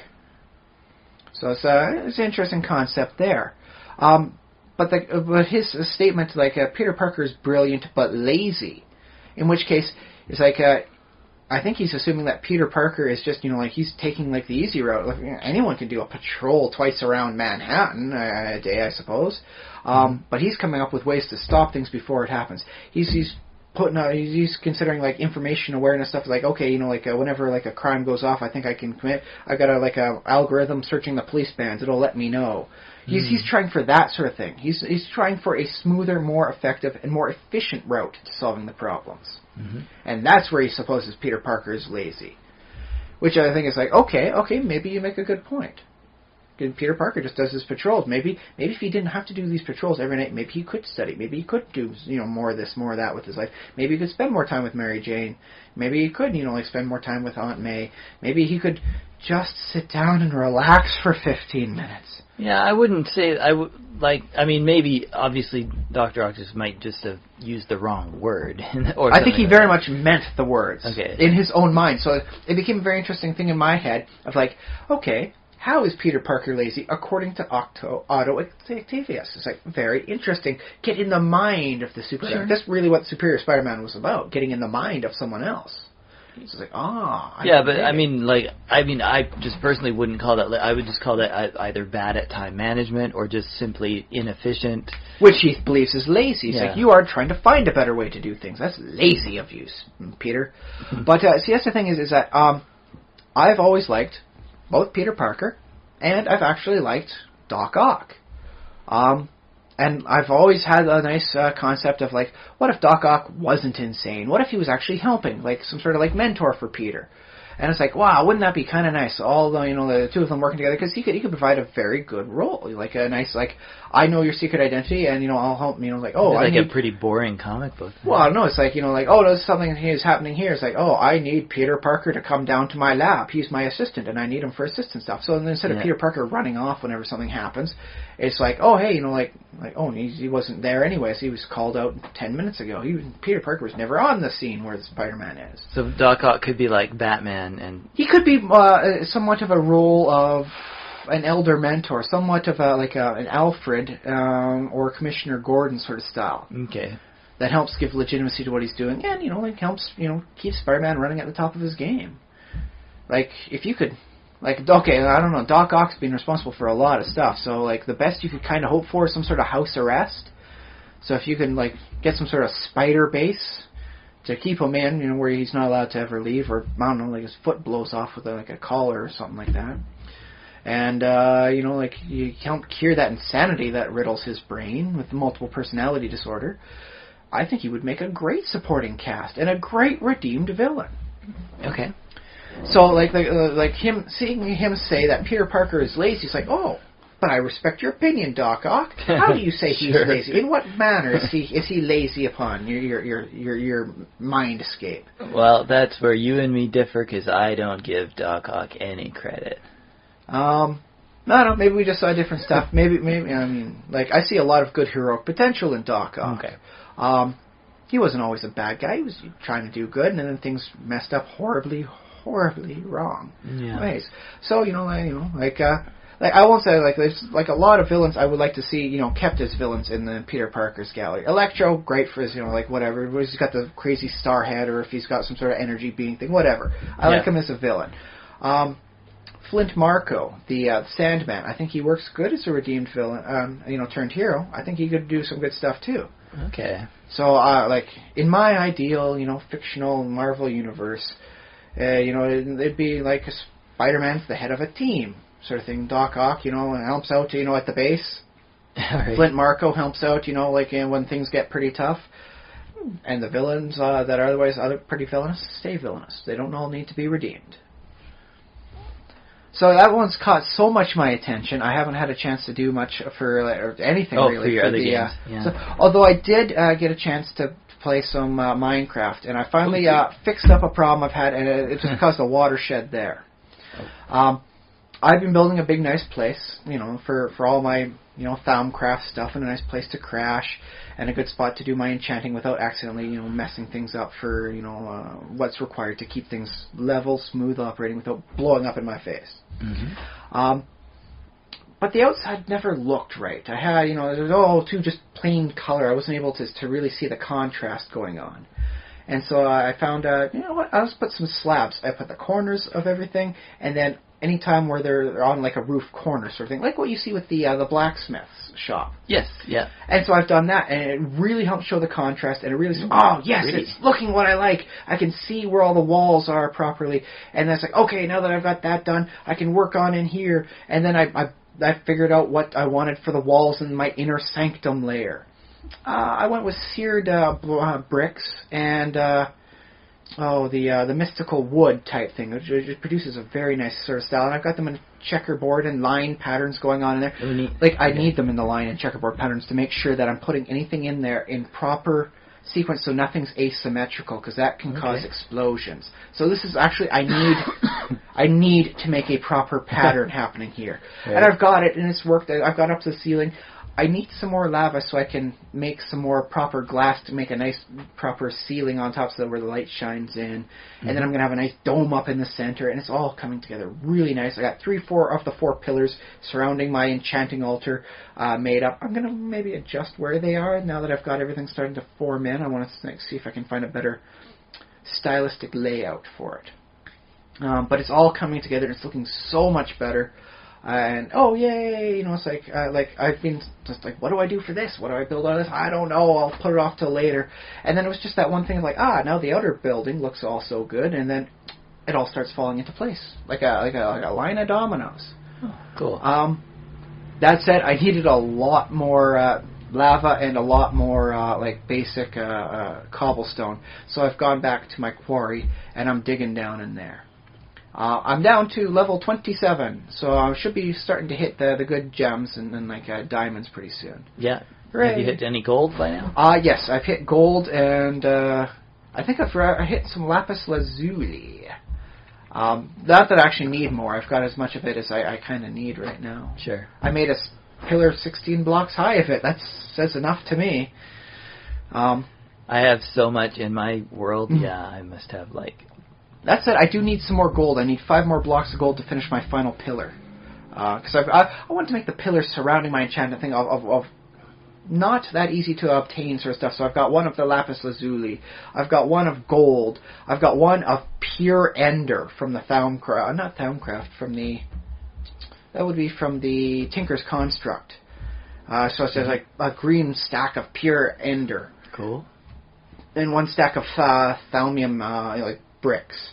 So it's an interesting concept there. But his statement Peter Parker's brilliant but lazy, in which case it's I think he's assuming that Peter Parker is just he's taking the easy route. Anyone can do a patrol twice around Manhattan a day, I suppose. But he's coming up with ways to stop things before it happens. He's considering information awareness stuff. Okay, whenever a crime goes off, I think I can commit. I've got a algorithm searching the police bands. It'll let me know. He's trying for that sort of thing. He's trying for a smoother, more effective, and more efficient route to solving the problems. Mm-hmm. And that's where he supposes Peter Parker is lazy. Which I think is okay, maybe you make a good point. Peter Parker just does his patrols. Maybe if he didn't have to do these patrols every night, maybe he could study. Maybe he could do, more of this, more of that with his life. Maybe he could spend more time with Mary Jane. Maybe he could, spend more time with Aunt May. Maybe he could just sit down and relax for 15 minutes. Yeah, I wouldn't say maybe obviously Dr. Octopus might just have used the wrong word. I think he very much meant the words in his own mind. So it became a very interesting thing in my head of okay, how is Peter Parker lazy according to Otto Octavius? It's very interesting. Get in the mind of the Superior. Sure. That's really what Superior Spider-Man was about, getting in the mind of someone else. So it's I just personally wouldn't call that. I would just call that either bad at time management or just simply inefficient. Which he believes is lazy. It's you are trying to find a better way to do things. That's lazy of you, Peter. But see, that's the thing is that I've always liked both Peter Parker and I've actually liked Doc Ock. And I've always had a nice concept of what if Doc Ock wasn't insane? What if he was actually helping, some sort of mentor for Peter? And it's wow, wouldn't that be kind of nice? All the two of them working together, because he could provide a very good role, a nice I know your secret identity, and I'll help. It's a pretty boring comic book. Well, no, it's there's something is happening here. It's I need Peter Parker to come down to my lab. He's my assistant, and I need him for assistant stuff. So instead of Peter Parker running off whenever something happens, it's he wasn't there anyways. He was called out 10 minutes ago. Peter Parker was never on the scene where Spider-Man is. So Doc Ock could be like Batman, and he could be somewhat of a role of an elder mentor, somewhat of an Alfred or Commissioner Gordon sort of style. Okay. That helps give legitimacy to what he's doing, and helps keep Spider-Man running at the top of his game. If you could, I don't know, Doc Ock's been responsible for a lot of stuff, so the best you could kind of hope for is some sort of house arrest. So if you can get some sort of spider base to keep him in, where he's not allowed to ever leave, or I don't know, his foot blows off with a collar or something like that. And, you help cure that insanity that riddles his brain with the multiple personality disorder. I think he would make a great supporting cast and a great redeemed villain. Okay. So, seeing him say that Peter Parker is lazy, it's oh, but I respect your opinion, Doc Ock. How do you say he's lazy? In what manner is he lazy upon your mind escape? Well, that's where you and me differ, because I don't give Doc Ock any credit. No, maybe we just saw different stuff. Maybe, I see a lot of good heroic potential in Doc Ock. Okay. He wasn't always a bad guy. He was trying to do good, and then things messed up horribly wrong ways. So, I won't say, there's, a lot of villains I would like to see, kept as villains in the Peter Parker's gallery. Electro, great for his, whatever. If he's got the crazy star head, or if he's got some sort of energy being thing, whatever. I like him as a villain. Flint Marko, the Sandman, I think he works good as a redeemed villain, turned hero. I think he could do some good stuff too. Okay. So, in my ideal, fictional Marvel universe, it'd be Spider-Man's the head of a team sort of thing. Doc Ock, helps out, at the base. Right. Flint Marko helps out, when things get pretty tough. And the villains that are otherwise pretty villainous stay villainous. They don't all need to be redeemed. So that one's caught so much my attention. I haven't had a chance to do much or anything really. For your other games. Yeah. So, although I did get a chance to play some Minecraft, and I finally fixed up a problem I've had, and it just caused a watershed there. I've been building a big, nice place, for all my, Thaumcraft stuff, and a nice place to crash, and a good spot to do my enchanting without accidentally, messing things up for, what's required to keep things level, smooth operating without blowing up in my face. Mm-hmm. But the outside never looked right. I had, it was all too just plain color. I wasn't able to really see the contrast going on. And so I found, I'll just put some slabs. I put the corners of everything, and then any time where they're on a roof corner sort of thing, like what you see with the blacksmith's shop. Yes, yeah. And so I've done that, and it really helps show the contrast, and it really, it's looking what I like. I can see where all the walls are properly, and that's okay, now that I've got that done, I can work on in here, and then I figured out what I wanted for the walls in my inner sanctum layer. I went with seared bricks and the mystical wood type thing. It produces a very nice sort of style, and I've got them in checkerboard and line patterns going on in there. Really neat. Like, I need them in the line and checkerboard patterns to make sure that I'm putting anything in there in proper sequence, so nothing's asymmetrical, because that can cause explosions. So this is actually, I need to make a proper pattern happening here. Right. And I've got it, and it's worked. I've got up to the ceiling. I need some more lava so I can make some more proper glass to make a nice proper ceiling on top so that where the light shines in. And then I'm going to have a nice dome up in the center, and it's all coming together really nice. I got 3-4 of the 4 pillars surrounding my enchanting altar made up. I'm going to maybe adjust where they are now that I've got everything starting to form in. I want to see if I can find a better stylistic layout for it. But it's all coming together, and it's looking so much better. And yay! It's like I've been just like, what do I do for this? What do I build out of this? I don't know. I'll put it off till later. And then it was just that one thing of like, now the outer building looks all so good, and then it all starts falling into place like a line of dominoes. Oh, cool. That said, I needed a lot more lava and a lot more basic cobblestone. So I've gone back to my quarry and I'm digging down in there. I'm down to level 27, so I should be starting to hit the good gems and diamonds pretty soon. Yeah. Hooray. Have you hit any gold by now? Yes, I've hit gold, and I think I hit some lapis lazuli. Not that I actually need more. I've got as much of it as I kind of need right now. Sure. I made a pillar 16 blocks high of it. That says enough to me. I have so much in my world. Yeah, I must have That said, I do need some more gold. I need 5 more blocks of gold to finish my final pillar. Because I want to make the pillars surrounding my enchantment thing of not that easy to obtain sort of stuff. So I've got one of the lapis lazuli. I've got one of gold. I've got one of pure ender from the that would be from the Tinker's Construct. So it's just like a green stack of pure ender. Cool. And one stack of thalmium bricks.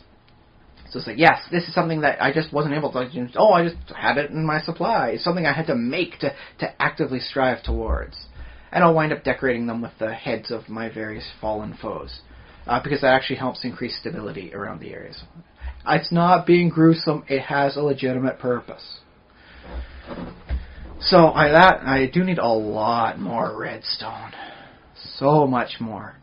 So it's like, yes, this is something that I just wasn't able to, I just had it in my supply. It's something I had to make to actively strive towards. And I'll wind up decorating them with the heads of my various fallen foes. Because that actually helps increase stability around the areas. It's not being gruesome, it has a legitimate purpose. So I do need a lot more redstone. So much more.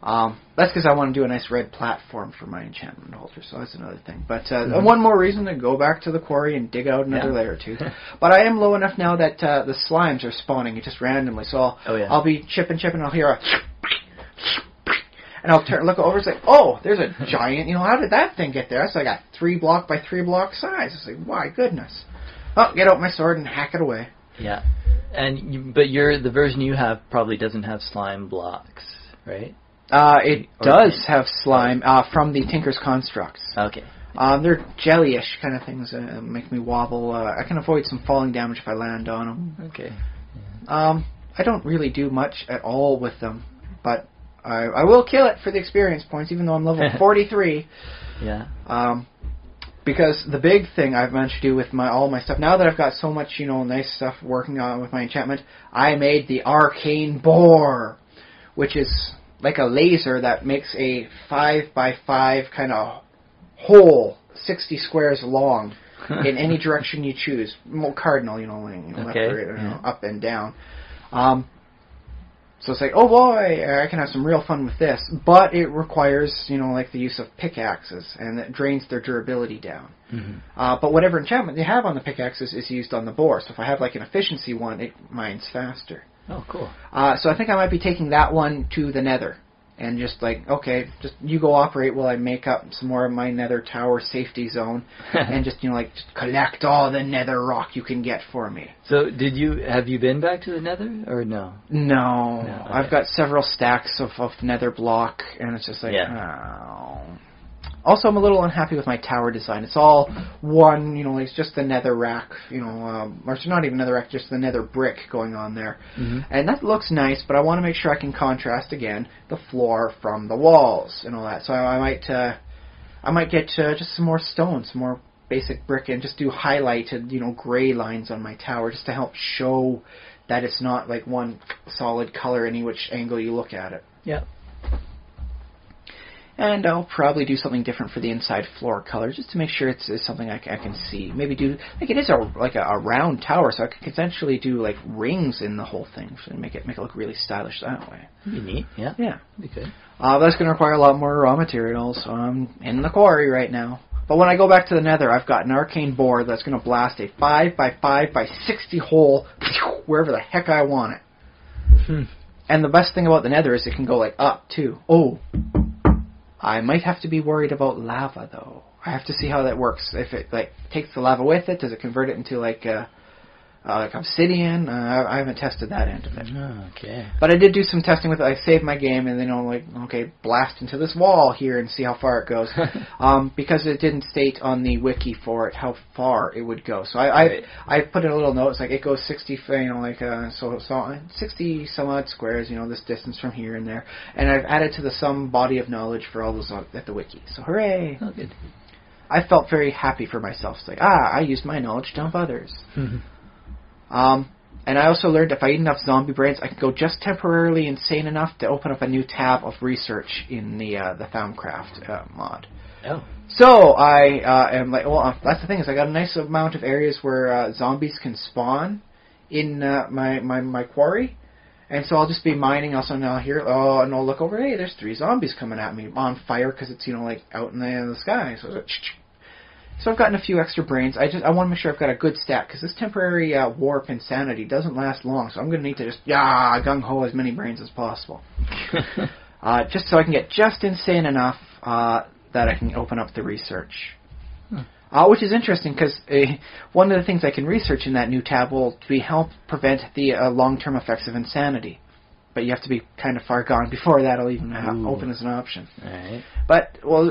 That's because I want to do a nice red platform for my enchantment altar, so that's another thing. But one more reason to go back to the quarry and dig out another layer or two. But I am low enough now that the slimes are spawning just randomly, so I'll be chipping, I'll hear a... And I'll look over, it's like, there's a giant, how did that thing get there? So I got 3 block by 3 block size. It's like, my goodness. Get out my sword and hack it away. Yeah. But the version you have probably doesn't have slime blocks, right? It does have slime from the Tinker's Constructs. Okay. They're jellyish kind of things that make me wobble. I can avoid some falling damage if I land on them. Okay. Yeah. I don't really do much at all with them, but I will kill it for the experience points, even though I'm level 43. Yeah. Because the big thing I've managed to do with all my stuff, now that I've got so much, nice stuff working on with my enchantment, I made the arcane boar, which is like a laser that makes a 5 by 5 kind of hole, 60 squares long, in any direction you choose. Cardinal, left, right, up and down. So it's like, oh boy, I can have some real fun with this. But it requires, the use of pickaxes, and it drains their durability down. Mm-hmm. But whatever enchantment they have on the pickaxes is used on the boar. So if I have an efficiency one, it mines faster. Oh, cool. So I think I might be taking that one to the nether. And just just you go operate while I make up some more of my nether tower safety zone. And just collect all the nether rock you can get for me. So have you been back to the nether, or no? No. Okay. I've got several stacks of nether block, and it's just Also, I'm a little unhappy with my tower design. It's all one, it's just the nether rack, or it's not even nether rack, just the nether brick going on there. Mm-hmm. And that looks nice, but I want to make sure I can contrast, again, the floor from the walls and all that. So I might get just some more stone, some more basic brick, and just do highlighted, gray lines on my tower just to help show that it's not one solid color any which angle you look at it. Yeah. And I'll probably do something different for the inside floor color, just to make sure it's something I can see. Maybe do, like, it is a round tower, so I could potentially do, like, rings in the whole thing and make it look really stylish that way. That'd be neat, yeah. Yeah. That'd be good. That's going to require a lot more raw materials. I'm in the quarry right now. But when I go back to the nether, I've got an arcane board that's going to blast a 5x5x60 hole wherever the heck I want it. And the best thing about the nether is it can go, like, up, too. Oh. I might have to be worried about lava, though. I have to see how that works. If it, like, takes the lava with it, does it convert it into, like obsidian? I haven't tested that end of it. Okay. But I did do some testing with it. I saved my game and then I'm like, okay, blast into this wall here and see how far it goes. Because it didn't state on the wiki for it how far it would go. So I put in a little note. It's like it goes 60, so 60 some odd squares, this distance from here and there. And I've added to the some body of knowledge for all those at the wiki. So hooray! Oh, good. I felt very happy for myself. It's like, I used my knowledge to help others. And I also learned if I eat enough zombie brains, I can go just temporarily insane enough to open up a new tab of research in the Thaumcraft mod. Oh. So I am like, well, that's the thing is I got a nice amount of areas where zombies can spawn in my quarry. And so I'll just be mining. Also now here, and I'll look over. Hey, there's 3 zombies coming at me on fire because it's like out in the sky. So I've gotten a few extra brains. I want to make sure I've got a good stat because this temporary warp insanity doesn't last long. So I'm going to need to just gung ho as many brains as possible, just so I can get just insane enough that I can open up the research. Which is interesting because one of the things I can research in that new tab will help prevent the long-term effects of insanity. But you have to be kind of far gone before that'll even open as an option. All right. But, well,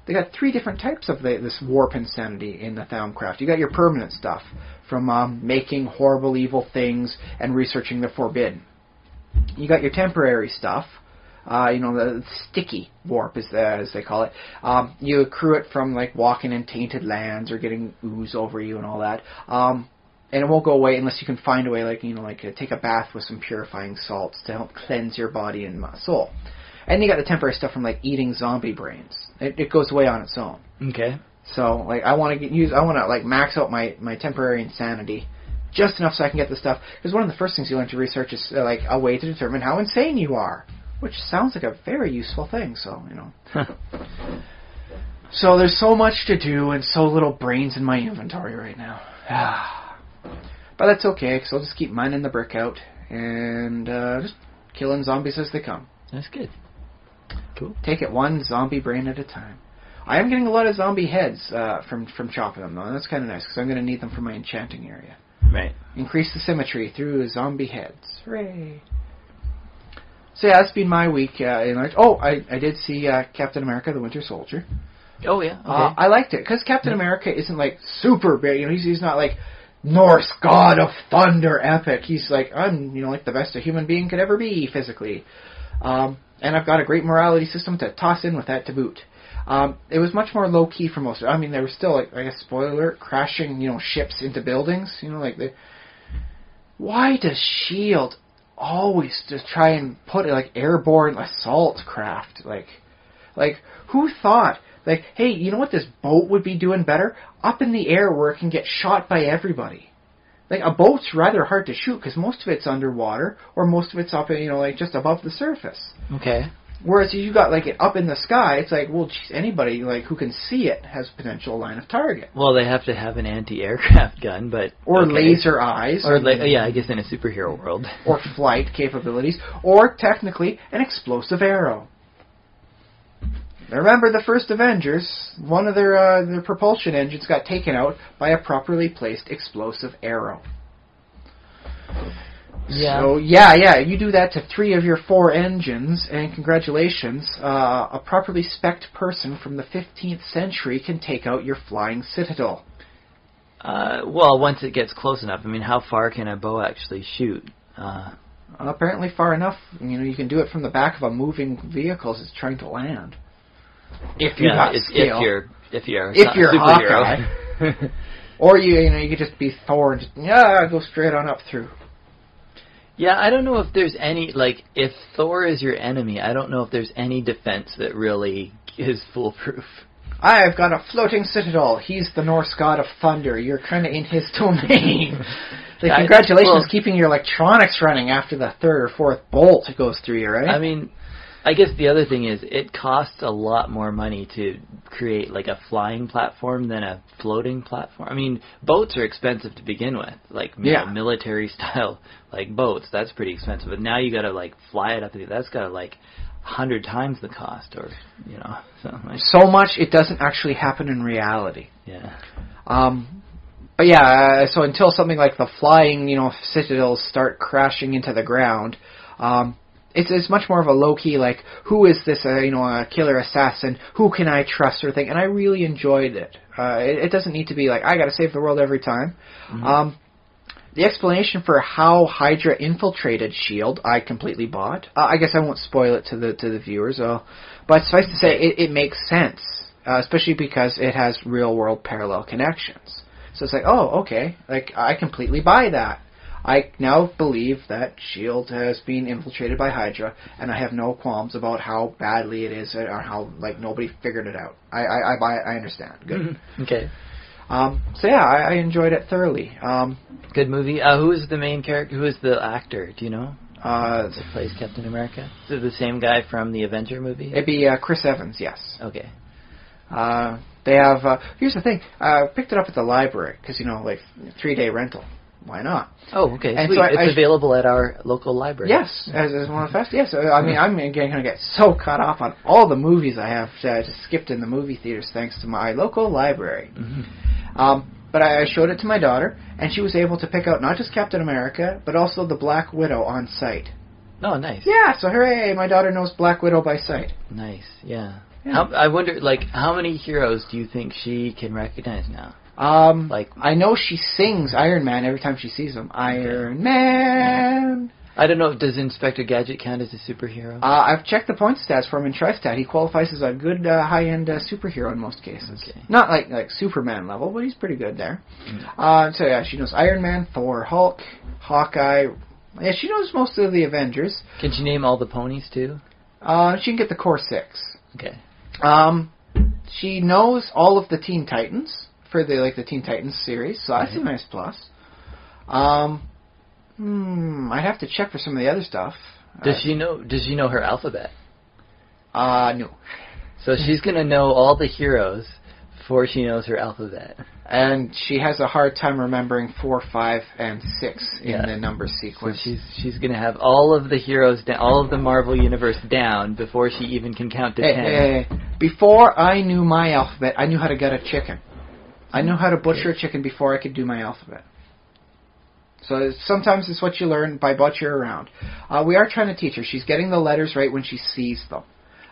they got 3 different types of this warp insanity in the Thaumcraft. You got your permanent stuff, from making horrible, evil things and researching the forbidden. You got your temporary stuff, the sticky warp, as they call it. You accrue it from, like, walking in tainted lands or getting ooze over you and all that. And it won't go away unless you can find a way, take a bath with some purifying salts to help cleanse your body and soul. And you got the temporary stuff from, like, eating zombie brains. It goes away on its own. Okay. So, like, I want to max out my temporary insanity just enough so I can get the stuff. Because one of the first things you learn to research is, like, a way to determine how insane you are. Which sounds like a very useful thing, so, So there's so much to do and so little brains in my inventory right now. But that's okay, because I'll just keep mining the brick out and just killing zombies as they come. That's good. Cool. Take it one zombie brain at a time. I am getting a lot of zombie heads from chopping them, though, and that's kind of nice, because I'm going to need them for my enchanting area. Right. Increase the symmetry through zombie heads. Hooray! So yeah, that's been my week. I did see Captain America: The Winter Soldier. Oh yeah. Okay. I liked it because Captain America isn't like super big. He's not like Norse god of thunder epic. He's like, I'm like the best a human being could ever be physically. And I've got a great morality system to toss in with that to boot. It was much more low key for most of it. I mean, there was still, like, I guess, spoiler alert, crashing ships into buildings. Why does S.H.I.E.L.D. always just try and put it like airborne assault craft? Like who thought? Like, hey, you know what this boat would be doing better? Up in the air where it can get shot by everybody. Like, a boat's rather hard to shoot because most of it's underwater or most of it's up, just above the surface. Okay. Whereas if you got, like, it up in the sky, it's like, well, geez, anybody, like, who can see it has potential line of target. Well, they have to have an anti-aircraft gun, but... Or laser eyes. Or, I guess in a superhero world. Or flight capabilities. Or, technically, an explosive arrow. Remember the first Avengers, one of their propulsion engines got taken out by a properly placed explosive arrow. Yeah. So, yeah, you do that to 3 of your 4 engines, and congratulations, a properly spec'd person from the 15th century can take out your flying citadel. Well, once it gets close enough. I mean, how far can a bow actually shoot? Apparently far enough. You can do it from the back of a moving vehicle as it's trying to land. If you got skill. If you're superhero. Hawkeye. Or you could just be Thor and just go straight on up through. Yeah, I don't know if there's any, like, if Thor is your enemy, I don't know if there's any defense that really is foolproof. I've got a floating citadel. He's the Norse god of thunder. You're kind of in his domain. Like, congratulations keeping your electronics running after the third or fourth bolt goes through you, right? I mean, I guess the other thing is it costs a lot more money to create like a flying platform than a floating platform. I mean, boats are expensive to begin with, like military style like boats. That's pretty expensive. But now you got to like fly it up. That's got to like 100 times the cost, or something like so much it doesn't actually happen in reality. Yeah. But yeah, so until something like the flying, citadels start crashing into the ground, it's much more of a low-key, like, who is this, a killer assassin, who can I trust, or thing, and I really enjoyed it. It doesn't need to be like, I gotta save the world every time. Mm-hmm. The explanation for how Hydra infiltrated S.H.I.E.L.D., I completely bought. I guess I won't spoil it to the viewers, but suffice to say, it makes sense, especially because it has real-world parallel connections. So it's like, oh, okay, like, I completely buy that. I now believe that S.H.I.E.L.D. has been infiltrated by Hydra, and I have no qualms about how badly it is, or how, like, nobody figured it out. I buy it, I understand. Good. Mm-hmm. Okay. So yeah, I enjoyed it thoroughly. Good movie. Who is the main character? Who is the actor? Do you know? That plays Captain America? Is it the same guy from the Avenger movie? It'd be Chris Evans, yes. Okay. They have, here's the thing, I picked it up at the library, because, like, 3-day rental. Why not? Oh, okay. And sweet. so it's available at our local library. Yes, as one of the best. Yes, I mean, I'm going to get so caught off on all the movies I have just skipped in the movie theaters thanks to my local library. Mm-hmm. But I showed it to my daughter, and she was able to pick out not just Captain America, but also the Black Widow on sight. Oh, nice. Yeah, so hooray, my daughter knows Black Widow by sight. Nice, yeah. I wonder, like, how many heroes do you think she can recognize now? I know she sings Iron Man every time she sees him. Iron Man! I don't know, does Inspector Gadget count as a superhero? I've checked the point stats for him in TriStat. He qualifies as a good high-end superhero in most cases. Okay. Not like Superman level, but he's pretty good there. Mm. So yeah, she knows Iron Man, Thor, Hulk, Hawkeye. Yeah, she knows most of the Avengers. Can she name all the ponies too? She can get the core 6. Okay. She knows all of the Teen Titans for the Teen Titans series, so that's a nice plus. I'd have to check for some of the other stuff. Does she know her alphabet? No. So she's gonna know all the heroes before she knows her alphabet. And she has a hard time remembering 4, 5, and 6 in the number sequence. So she's gonna have all of the heroes down, all of the Marvel Universe down before she even can count to 10. Before I knew my alphabet, I knew how to gut a chicken. I knew how to butcher a chicken before I could do my alphabet. So sometimes it's what you learn by butcher around. We are trying to teach her. She's getting the letters right when she sees them.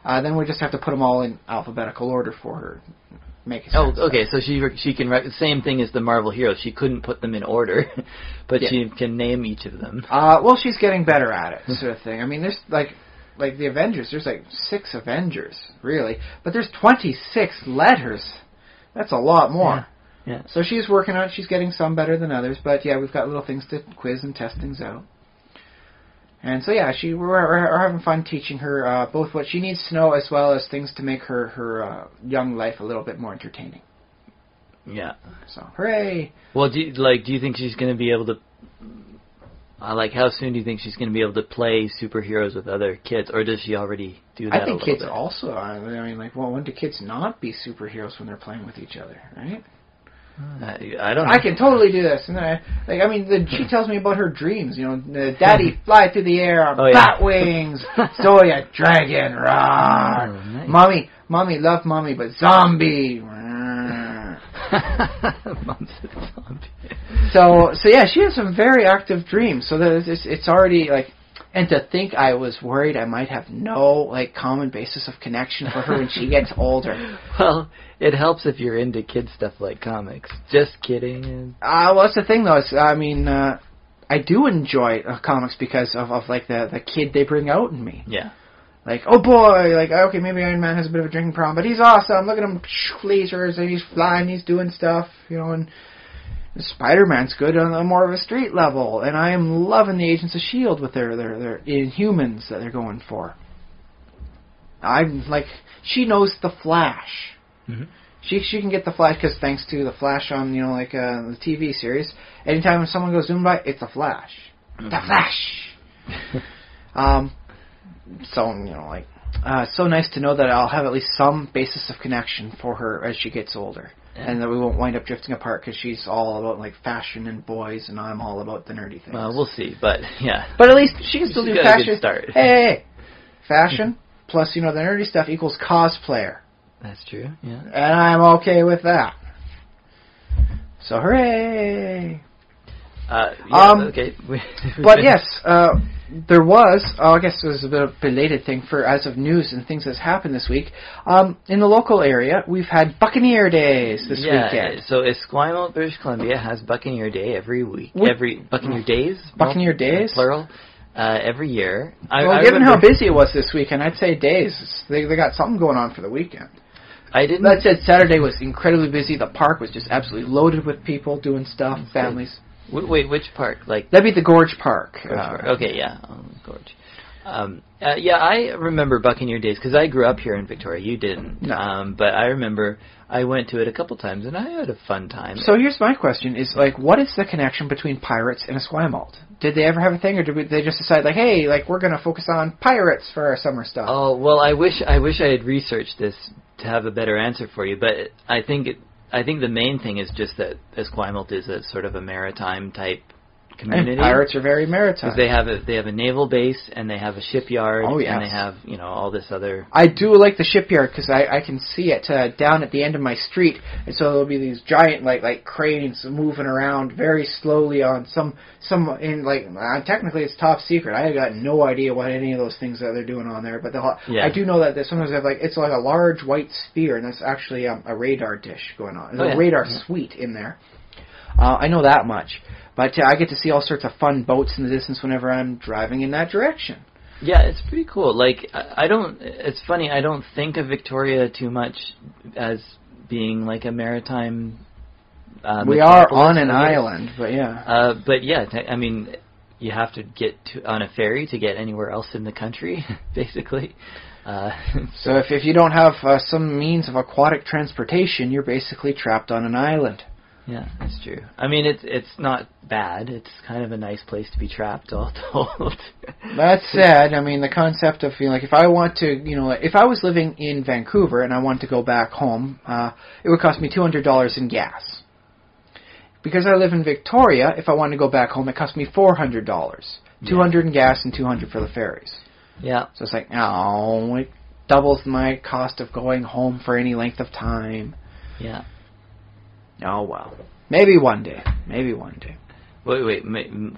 Then we just have to put them all in alphabetical order for her. Make it sense. Oh, okay. So she can same thing as the Marvel heroes. She couldn't put them in order, but she can name each of them. Well, she's getting better at it, sort of thing. I mean, there's like the Avengers. There's like 6 Avengers, really, but there's 26 letters. That's a lot more. Yeah. So she's working on it. She's getting some better than others, but yeah, we've got little things to quiz and test things out. And so yeah, we're having fun teaching her both what she needs to know as well as things to make her young life a little bit more entertaining. Yeah. So hooray! Well, do you think she's going to be able to? How soon do you think she's going to be able to play superheroes with other kids, or does she already do that? I think kids also. I mean, when do kids not be superheroes when they're playing with each other, right? I don't know. I can totally do this. And then she tells me about her dreams. Daddy, fly through the air on bat wings. So ya dragon, rawr. Oh, nice. Mommy, love mommy, but zombie. Mom's a zombie. So yeah, she has some very active dreams. So that it's already like. And to think I was worried I might have no common basis of connection for her when she gets older. Well, it helps if you're into kid stuff like comics. Just kidding. Well, that's the thing though. I do enjoy comics because of the kid they bring out in me. Yeah. Oh boy, okay, maybe Iron Man has a bit of a drinking problem, but he's awesome. Look at him, lasers, and he's flying, he's doing stuff, and Spider-Man's good on a more of a street level, and I am loving the Agents of S.H.I.E.L.D. with their Inhumans that they're going for. I'm like, she knows the Flash. Mm-hmm. She can get the Flash because thanks to the Flash on the TV series. Anytime when someone goes zoom by, it's a Flash. Mm-hmm. The Flash. So nice to know that I'll have at least some basis of connection for her as she gets older, and that we won't wind up drifting apart because she's all about like fashion and boys, and I'm all about the nerdy things. Well, we'll see, but yeah. But at least she can still do fashion. Good start. Hey, fashion plus the nerdy stuff equals cosplayer. That's true. Yeah. And I'm okay with that. So hooray! Okay. But yes, there was, I guess it was a bit of a belated thing for as of news and things that's happened this week. In the local area, we've had Buccaneer Days this weekend. So Esquimalt, British Columbia has Buccaneer Day every week. Buccaneer Days? Buccaneer Days? Plural. Every year. Given how busy it was this weekend, I'd say days. They got something going on for the weekend. That said, Saturday was incredibly busy. The park was just absolutely loaded with people doing stuff, families. Wait, which park? That'd be the Gorge Park. Okay, yeah, Gorge. I remember Buccaneer Days because I grew up here in Victoria. You didn't. No. But I remember I went to it a couple times and I had a fun time. So here's my question: is what is the connection between pirates and Esquimalt? Did they ever have a thing, or did they just decide hey, we're going to focus on pirates for our summer stuff? Oh well, I wish I had researched this to have a better answer for you, but I think the main thing is just that Esquimalt is a sort of a maritime type community. And pirates are very maritime. Because they have a naval base and they have a shipyard. Oh, yes. And they have all this other. I do like the shipyard because I can see it down at the end of my street, and so there'll be these giant like cranes moving around very slowly on some technically it's top secret. I got no idea what any of those things that they're doing on there, but I do know that sometimes they have it's like a large white sphere, and that's actually a radar dish going on. There's a radar suite in there. I know that much. But I get to see all sorts of fun boats in the distance whenever I'm driving in that direction. Yeah, it's pretty cool. It's funny, I don't think of Victoria too much as being like a maritime we are on an island, but yeah. But yeah, you have to get on a ferry to get anywhere else in the country, basically. So if you don't have some means of aquatic transportation, you're basically trapped on an island. Yeah, that's true. It's not bad. It's kind of a nice place to be trapped, all told. That said, the concept of if I want to, if I was living in Vancouver and I wanted to go back home, it would cost me $200 in gas. Because I live in Victoria, if I wanted to go back home, it cost me $400. $200 in gas and $200 for the ferries. Yeah. So it's it doubles my cost of going home for any length of time. Yeah. Oh, well. Maybe one day. Wait.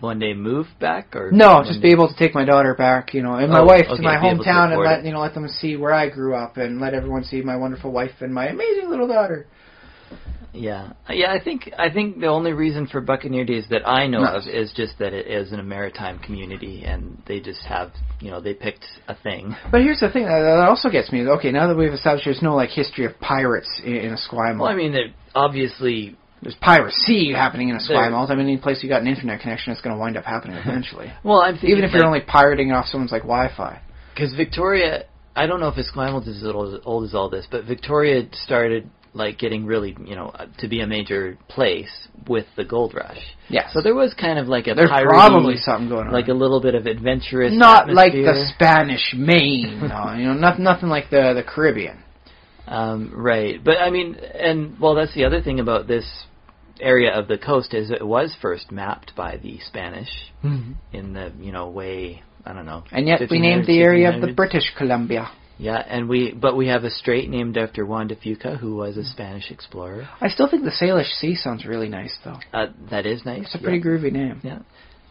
One day move back? Or no, just be able to take my daughter back, and my wife to my hometown and let them see where I grew up and let everyone see my wonderful wife and my amazing little daughter. Yeah. I think the only reason for Buccaneer Days that I know of is just that it is in a maritime community and they just have, they picked a thing. But here's the thing that also gets me. Okay, now that we've established there's no history of pirates in Esquimalt. Well, obviously there's piracy happening in Esquimalt. Any place you got an internet connection, it's going to wind up happening eventually. Well, I'm thinking even if you're only pirating off someone's Wi-Fi. Because Victoria, I don't know if Esquimalt is as old as all this, but Victoria started getting really, to be a major place with the gold rush. Yes. So there was kind of a there's probably something going on. A little bit of adventurous not atmosphere. Like the Spanish Main, nothing like the Caribbean. Right. But that's the other thing about this area of the coast is it was first mapped by the Spanish in the, way, I don't know. And yet we named the area of the British Columbia. Yeah, but we have a strait named after Juan de Fuca, who was a Spanish explorer. I still think the Salish Sea sounds really nice, though. That is nice. It's a pretty groovy name. Yeah.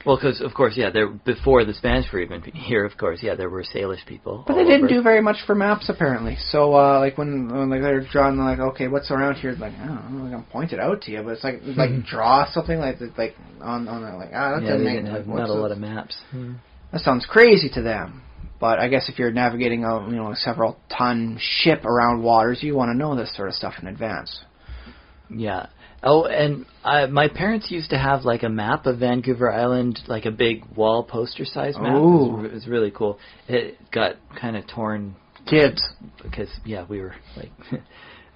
Well, because, of course, before the Spanish were even here, of course, there were Salish people. But they didn't do very much for maps, apparently. So, when they're drawing, okay, what's around here? I don't know, I'm going to point it out to you, but it's draw something on that, that doesn't make sense. Not a lot of maps. That sounds crazy to them. But I guess if you're navigating a several ton ship around waters, you want to know this sort of stuff in advance. Yeah. Oh, and my parents used to have like a map of Vancouver Island, like a big wall poster-sized map. Ooh. It was really cool. It got kind of torn. Kids. Because, we were like...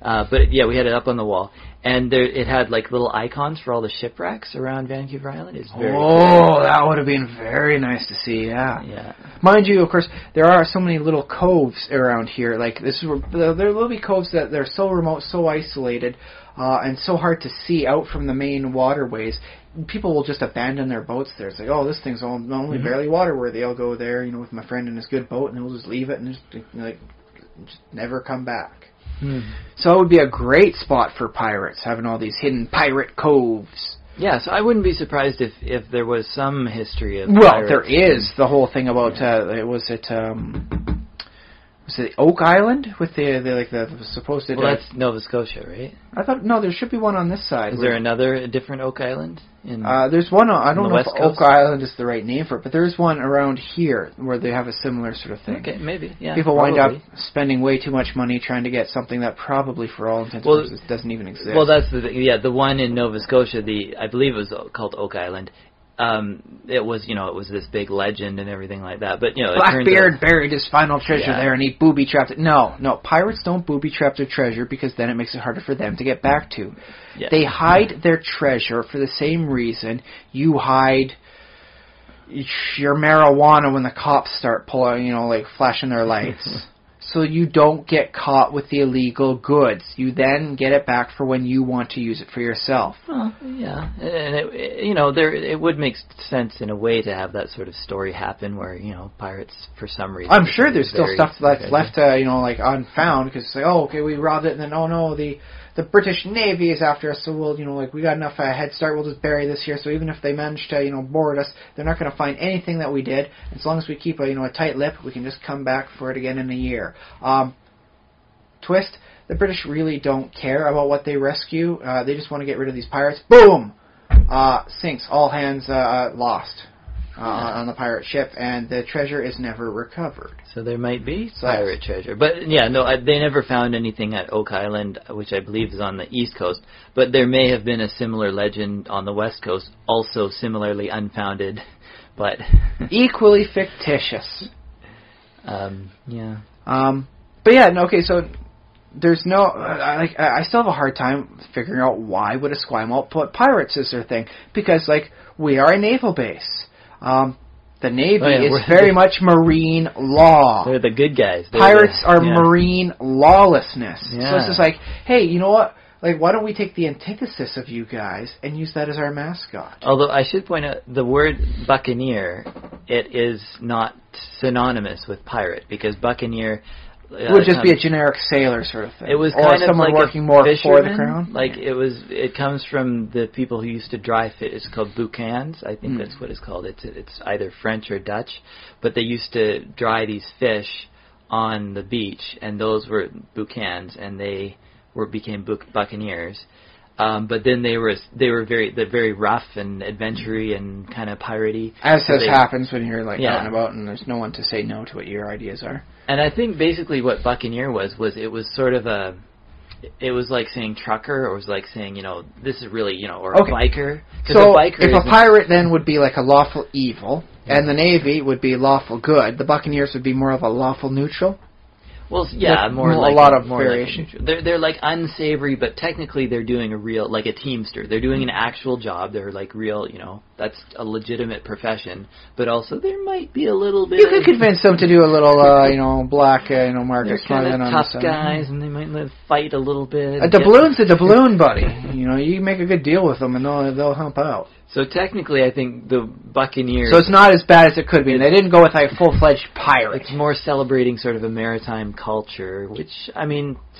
but yeah, we had it up on the wall, and it had like little icons for all the shipwrecks around Vancouver Island. It's very cool. That would have been very nice to see. Yeah. Yeah. Mind you, of course, there are so many little coves around here. Like there will be coves that they're so remote, so isolated, and so hard to see out from the main waterways. People will just abandon their boats there. It's like, oh, this thing's only barely waterworthy. I'll go there, with my friend and his good boat, and they'll just leave it and just never come back. So it would be a great spot for pirates, having all these hidden pirate coves. Yeah, so I wouldn't be surprised if there was some history of Well, pirates. there is the whole thing about was it Oak Island with the supposed? Well, that's Nova Scotia, right? I thought no, there should be one on this side. Is there a different Oak Island? There's one. I don't know if West Oak Coast? Island is the right name for it, but there's one around here where they have a similar sort of thing. Okay, maybe. Yeah. People probably. wind up spending way too much money trying to get something that probably, for all intents and purposes, doesn't even exist. Well, that's the thing. Yeah, the one in Nova Scotia, I believe it was called Oak Island. It was this big legend and everything like that. But Blackbeard buried his final treasure there, and he booby-trapped it. No, pirates don't booby-trap their treasure because then it makes it harder for them to get back to. Yeah. They hide their treasure for the same reason you hide your marijuana when the cops start pulling, flashing their lights. So you don't get caught with the illegal goods. You then get it back for when you want to use it for yourself. Well, yeah, and it would make sense in a way to have that sort of story happen where pirates for some reason. I'm sure there's still stuff that's left, unfound because it's like, oh, okay, we robbed it, and then oh no, the British Navy is after us, so we'll, we got enough head start, we'll just bury this here, so even if they manage to, board us, they're not going to find anything that we did. As long as we keep a tight lip, we can just come back for it again in a year. Twist, the British really don't care about what they rescue. They just want to get rid of these pirates. Boom! Sinks. All hands lost on the pirate ship, and the treasure is never recovered. So there might be pirate treasure. But, yeah, no, they never found anything at Oak Island, which I believe is on the East Coast. But there may have been a similar legend on the West Coast, also similarly unfounded, but... equally fictitious. Yeah. But, yeah, no, okay, so... There's no... I still have a hard time figuring out why would Esquimalt put pirates as their thing. Because, we are a naval base. The Navy is very much marine law. They're the good guys. Pirates are marine lawlessness. Yeah. So it's just like, hey, you know what? Why don't we take the antithesis of you guys and use that as our mascot? Although I should point out, the word Buccaneer, it is not synonymous with pirate, because Buccaneer... It would just be a generic sailor sort of thing. It was or kind of someone like working more for the crown. It comes from the people who used to dry fish. It's called Buccaneers. I think that's what it's called. It's either French or Dutch, but they used to dry these fish on the beach, and those were Buccaneers, and they became Buccaneers. But then they were very rough and adventure-y and kind of piratey. As happens when you're out and about, and there's no one to say no to what your ideas are. And I think basically what Buccaneer was it was sort of it was like saying trucker, or it was like saying, this is really, or a biker. So if a pirate then would be like a lawful evil, and the Navy would be lawful good, the Buccaneers would be more of a lawful neutral? Well, yeah, more like a lot of variation. They're like unsavory, but technically they're doing a real, like a teamster. They're doing an actual job. They're like real, that's a legitimate profession. But also there might be a little bit. You could convince them to do a little, black, market. They're kind of tough guys, and they might fight a little bit. A doubloon's a doubloon, buddy. You make a good deal with them, and they'll help out. So technically, I think the Buccaneers... So it's not as bad as it could be. They didn't go with a full-fledged pirate. It's more celebrating sort of a maritime culture, which,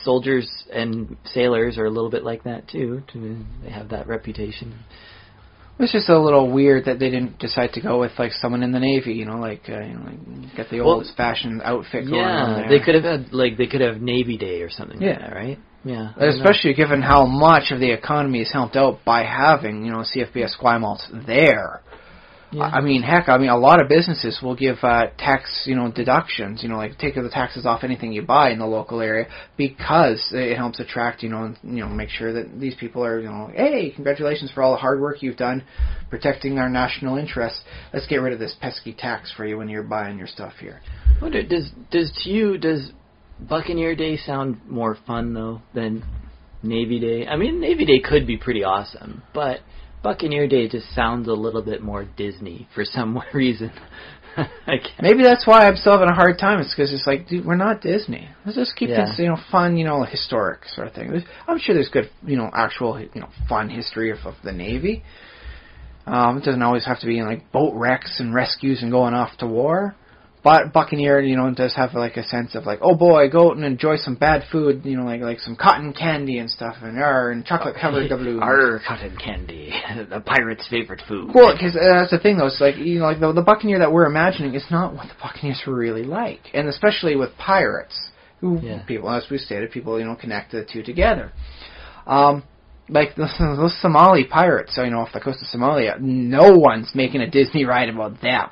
soldiers and sailors are a little bit like that, too. They have that reputation. It's just a little weird that they didn't decide to go with, someone in the Navy, get the old-fashioned outfit going on there. They could have Navy Day or something like that, right? Yeah, especially given how much of the economy is helped out by having, CFB Esquimalt there. Yeah. I mean, heck, a lot of businesses will give tax, deductions, like take the taxes off anything you buy in the local area because it helps attract, make sure that these people are, hey, congratulations for all the hard work you've done protecting our national interests. Let's get rid of this pesky tax for you when you're buying your stuff here. I wonder, does Buccaneer Day sound more fun though than Navy Day? I mean, Navy Day could be pretty awesome, but Buccaneer Day just sounds a little bit more Disney for some reason. Maybe that's why I'm still having a hard time. It's because it's like, dude, we're not Disney. Let's just keep this, fun, historic sort of thing. I'm sure there's good, actual, fun history of the Navy. It doesn't always have to be like boat wrecks and rescues and going off to war. But Buccaneer, does have like a sense of like, oh boy, go out and enjoy some bad food, like some cotton candy and stuff, and chocolate covered doubloons. Our cotton candy, the pirate's favorite food. Well, because that's the thing though. It's like the Buccaneer that we're imagining is not what the Buccaneers were really like, and especially with pirates, who people, as we stated, people connect the two together. Like those Somali pirates, off the coast of Somalia, no one's making a Disney ride about them.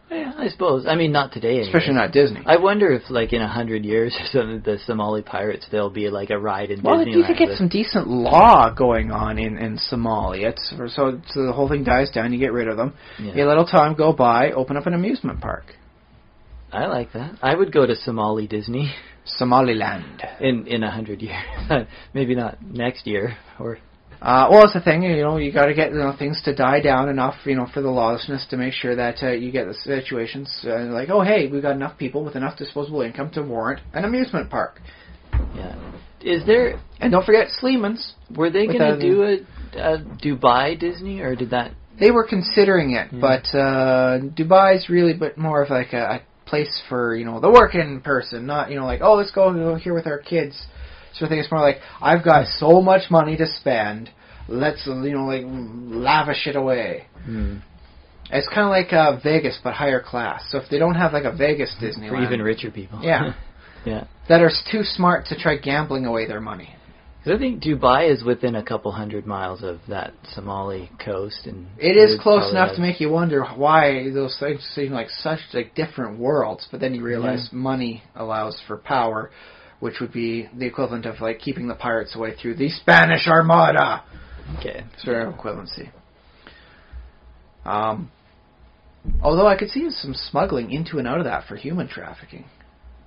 Yeah, I suppose. I mean, not today. Especially not Disney. I wonder if, like, in 100 years or something, the Somali pirates, there'll be, like, a ride in Disneyland. Well, you could get some decent law going on in Somalia. So the whole thing dies down, you get rid of them. Yeah. You let time go by, open up an amusement park. I like that. I would go to Somali Disney. Somaliland. In 100 years. Maybe not next year, or... well, it's the thing, you got to get things to die down enough, for the lawlessness to make sure that you get the situations like, oh, hey, we've got enough people with enough disposable income to warrant an amusement park. Yeah. Is there... And don't forget Sleeman's. Were they going to do a Dubai Disney, or did that... They were considering it, but Dubai's really but more of like a place for, the working person, not, like, oh, let's go here with our kids. So I think it's more like, I've got so much money to spend, let's, lavish it away. It's kind of like Vegas, but higher class. So if they don't have like a Vegas Disneyland... For even richer people. Yeah. Yeah. That are too smart to try gambling away their money. Because I think Dubai is within a couple 100 miles of that Somali coast. And it is close enough to make you wonder why those things seem like such like different worlds, but then you realize money allows for power, which would be the equivalent of like keeping the pirates away through the Spanish Armada. Okay. Sort of equivalency. Although I could see some smuggling into and out of that for human trafficking.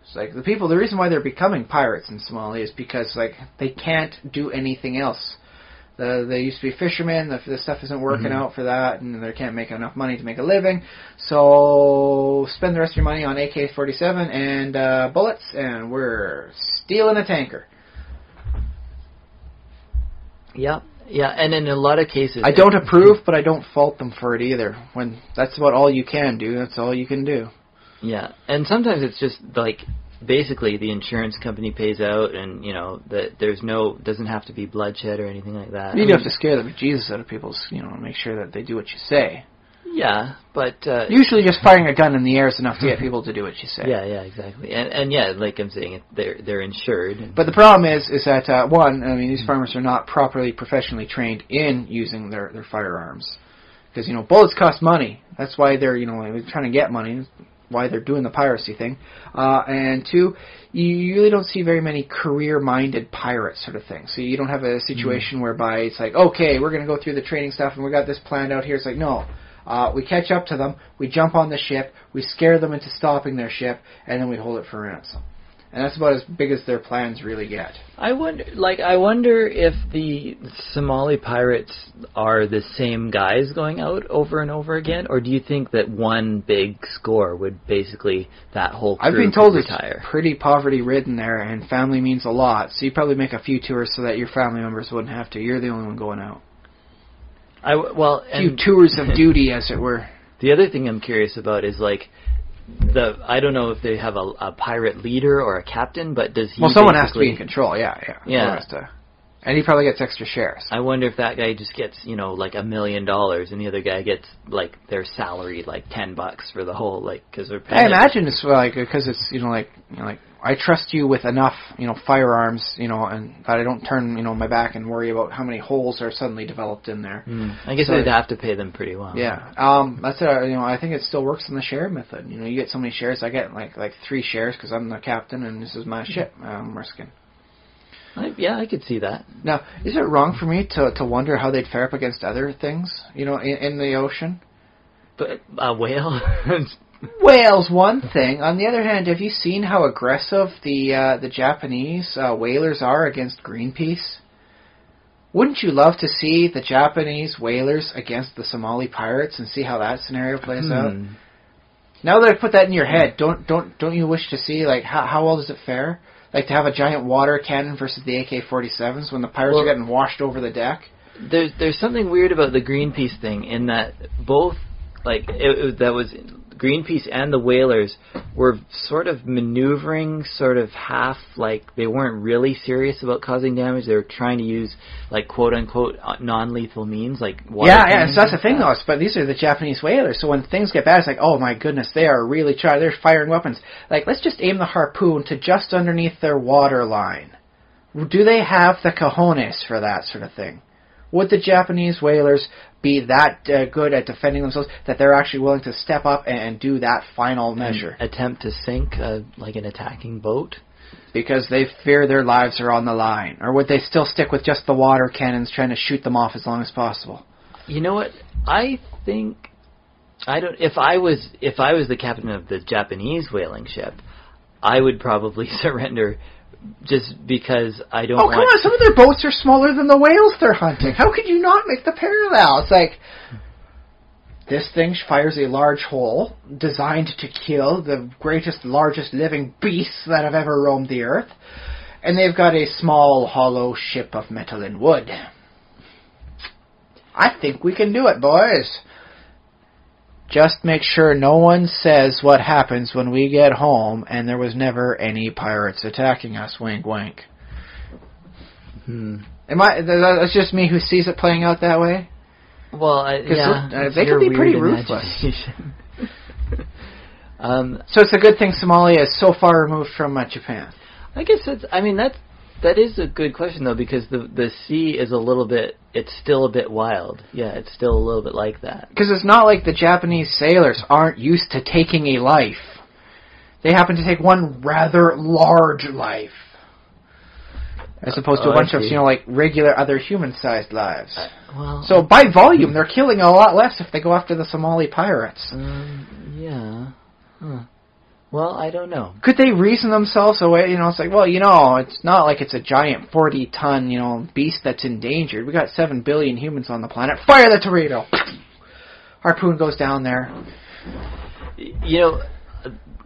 It's like the reason why they're becoming pirates in Somalia is because like they can't do anything else. They used to be fishermen. The stuff isn't working out for that, and they can't make enough money to make a living. So spend the rest of your money on AK-47 and bullets, and we're stealing a tanker. Yeah, and in a lot of cases... I don't approve, but I don't fault them for it either. When that's about all you can do, that's all you can do. Yeah, and sometimes it's just like... Basically, the insurance company pays out, and that doesn't have to be bloodshed or anything like that. You have to scare the bejesus out of people, make sure that they do what you say. Yeah, but usually just firing a gun in the air is enough to get people to do what you say. Yeah, exactly, and yeah, like I'm saying, they're insured. But the problem is that one, these farmers are not properly professionally trained in using their firearms, because bullets cost money. That's why they're trying to get money. Why they're doing the piracy thing. And two, you really don't see very many career-minded pirates sort of thing. So you don't have a situation whereby it's like, okay, we're going to go through the training stuff and we got this planned out here. It's like, no. We catch up to them, we jump on the ship, we scare them into stopping their ship, and then we hold it for ransom. And that's about as big as their plans really get. I wonder if the Somali pirates are the same guys going out over and over again, or do you think that one big score would basically that whole crew I've been told retire? It's pretty poverty-ridden there, and family means a lot. So you probably make a few tours so that your family members wouldn't have to. You're the only one going out. A few tours of duty, as it were. The other thing I'm curious about is like. I don't know if they have a pirate leader or a captain, but does he? Well, someone has to be in control. Yeah. And he probably gets extra shares. I wonder if that guy just gets, like $1 million, and the other guy gets, like, their salary, like, $10 for the whole, like, because they're paying. I imagine it's like, because it's, like, I trust you with enough, firearms, and that I don't turn, my back and worry about how many holes are suddenly developed in there. I guess they'd have to pay them pretty well. Yeah. That's it. I think it still works in the share method. You get so many shares. I get like 3 shares because I'm the captain and this is my ship I'm risking. I could see that. Now, is it wrong for me to wonder how they'd fare up against other things, in the ocean? But a whale? Whale's one thing. On the other hand, have you seen how aggressive the Japanese whalers are against Greenpeace? Wouldn't you love to see the Japanese whalers against the Somali pirates and see how that scenario plays out? Now that I've put that in your head, don't you wish to see like how well does it fare? Like to have a giant water cannon versus the AK-47s when the pirates are getting washed over the deck? There's something weird about the Greenpeace thing in that both, like, that was Greenpeace and the whalers were sort of maneuvering sort of half, like they weren't really serious about causing damage. They were trying to use, like, quote-unquote non-lethal means, like water cannons. So that's the thing, though. But these are the Japanese whalers, so when things get bad, it's like, oh my goodness, they are really trying. They're firing weapons. Like, let's just aim the harpoon to just underneath their water line. Do they have the cojones for that sort of thing? Would the Japanese whalers be that good at defending themselves that they're actually willing to step up and do that final measure? Attempt to sink, like an attacking boat? Because they fear their lives are on the line. Or would they still stick with just the water cannons trying to shoot them off as long as possible? You know what? I think... If I was the captain of the Japanese whaling ship, I would probably surrender... Just because I don't want... Oh, come on. Some of their boats are smaller than the whales they're hunting. How could you not make the parallel? It's like, this thing fires a large hole designed to kill the greatest, largest living beasts that have ever roamed the earth. And they've got a small, hollow ship of metal and wood. I think we can do it, boys. Just make sure no one says what happens when we get home and there was never any pirates attacking us. Wink, wink. That's just me who sees it playing out that way? Well, they can be pretty ruthless. So it's a good thing Somalia is so far removed from Japan. I guess that is a good question, though, because the sea is it's still a bit wild. Yeah, it's still a little bit like that. Because it's not like the Japanese sailors aren't used to taking a life. They happen to take one rather large life. As opposed to a bunch of, like regular other human-sized lives. So by volume, they're killing a lot less if they go after the Somali pirates. Yeah. Huh. Well, I don't know. Could they reason themselves away? It's like, it's not like it's a giant 40-ton, beast that's endangered. We got 7 billion humans on the planet. Fire the torpedo! Harpoon goes down there.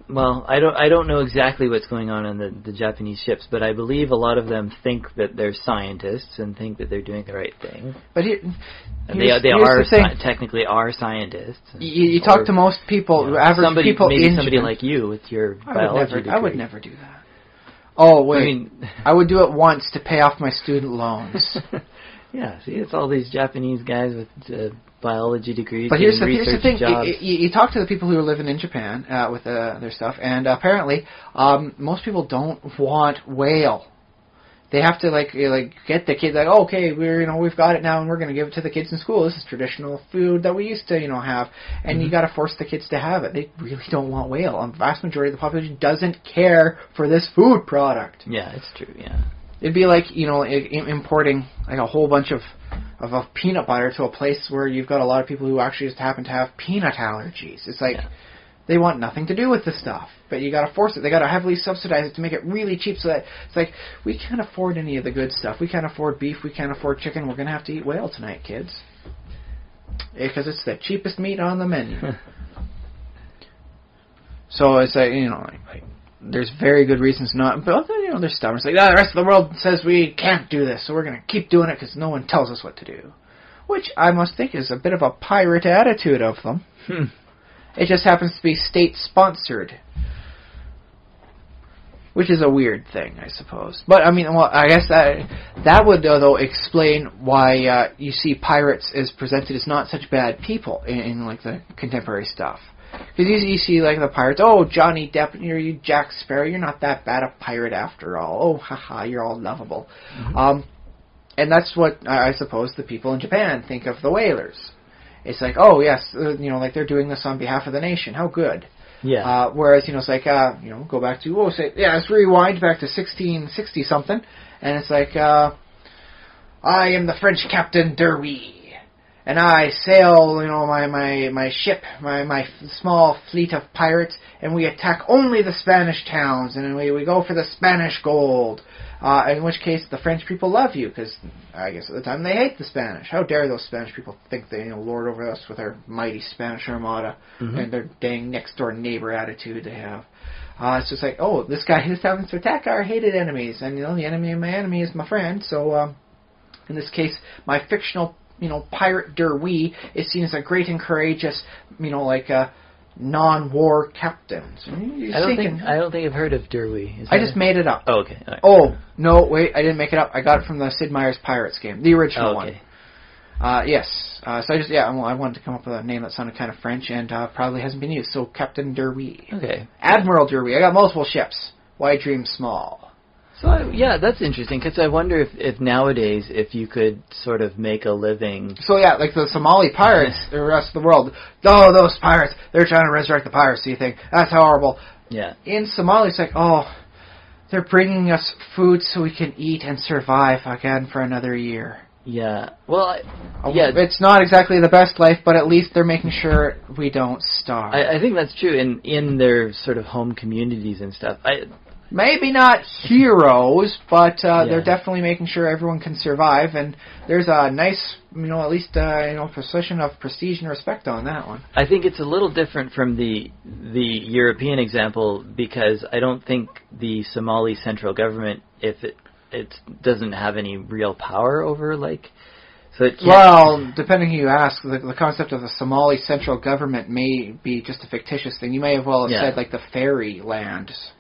Well, I don't know exactly what's going on the Japanese ships, but I believe a lot of them think that they're scientists and think that they're doing the right thing. But technically are scientists. You talk to most people, average people in somebody like you with your biology degree. I would never do that. Oh, wait. I would do it once to pay off my student loans. Yeah, see, it's all these Japanese guys with biology degrees. But here's the thing. You talk to the people who are living in Japan with their stuff, and apparently most people don't want whale. They have to get the kids okay, we've got it now and we're going to give it to the kids in school. This is traditional food that we used to have, and you got to force the kids to have it. They really don't want whale. A vast majority of the population doesn't care for this food product. Yeah, it's true. Yeah. It'd be like, importing like a whole bunch of peanut butter to a place where you've got a lot of people who actually just happen to have peanut allergies. It's like they want nothing to do with the stuff, but you got to force it. They got to heavily subsidize it to make it really cheap. So that it's like, we can't afford any of the good stuff. We can't afford beef. We can't afford chicken. We're gonna have to eat whale tonight, kids, because it's the cheapest meat on the menu. So it's like there's very good reasons not, but they're stubborn. It's like, the rest of the world says we can't do this, so we're going to keep doing it because no one tells us what to do. Which I must think is a bit of a pirate attitude of them. It just happens to be state-sponsored. Which is a weird thing, I suppose. But, I mean, well, I guess that would, though, explain why you see pirates as presented as not such bad people in like, the contemporary stuff. Because you see, like, the pirates, oh, Johnny Depp, you Jack Sparrow, you're not that bad a pirate after all. Oh, haha, you're all lovable. Mm-hmm. And that's what, I suppose, the people in Japan think of the whalers. It's like, oh, yes, like, they're doing this on behalf of the nation. How good. Yeah. Whereas, it's like, go back to, let's rewind back to 1660-something, and it's like, I am the French Captain Derby. And I sail, my ship, my small fleet of pirates, and we attack only the Spanish towns, and we go for the Spanish gold. In which case, the French people love you, because I guess at the time they hate the Spanish. How dare those Spanish people think they, lord over us with their mighty Spanish armada, mm-hmm. and their dang next-door neighbor attitude they have. It's just like, oh, this guy is having to attack our hated enemies, and, the enemy of my enemy is my friend, so, in this case, my fictional pirate Derwee is seen as a great and courageous, non-war captain. So I don't think I've heard of Derwee. I just made it up. Oh, okay. Right. Oh, no, wait, I didn't make it up. I got it from the Sid Meier's Pirates game, the original one. Yes. So I wanted to come up with a name that sounded kind of French and probably hasn't been used. So Captain Derwee. Okay. Admiral Derwee. I got multiple ships. Why dream small? So, that's interesting, because I wonder if nowadays, if you could sort of make a living... So, like the Somali pirates, the rest of the world, oh, those pirates, they're trying to resurrect the piracy thing. That's horrible. Yeah. In Somalia, it's like, oh, they're bringing us food so we can eat and survive again for another year. Yeah. Well, it's not exactly the best life, but at least they're making sure we don't starve. I think that's true in their sort of home communities and stuff. Maybe not heroes, but they're definitely making sure everyone can survive, and there's a nice, at least, position of prestige and respect on that one. I think it's a little different from the European example, because I don't think the Somali central government, if it doesn't have any real power over, so it can't... Well, depending who you ask, the concept of the Somali central government may be just a fictitious thing. You may have said, the fairy lands.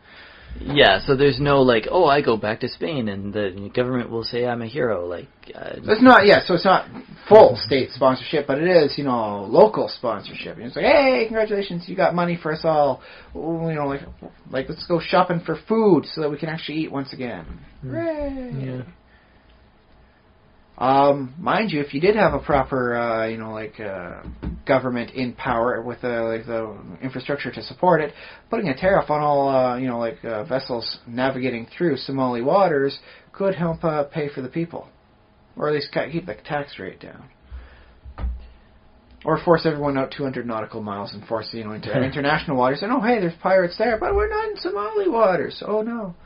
Yeah, so there's no, I go back to Spain, and the government will say I'm a hero, It's not, so it's not full state sponsorship, but it is, local sponsorship. It's like, hey, congratulations, you got money for us all. Let's go shopping for food so that we can actually eat once again. Hooray! Yeah. Mind you, if you did have a proper, government in power with the infrastructure to support it, putting a tariff on all, vessels navigating through Somali waters could help pay for the people, or at least keep the tax rate down, or force everyone out 200 nautical miles and force into international waters. And oh, hey, there's pirates there, but we're not in Somali waters. Oh no.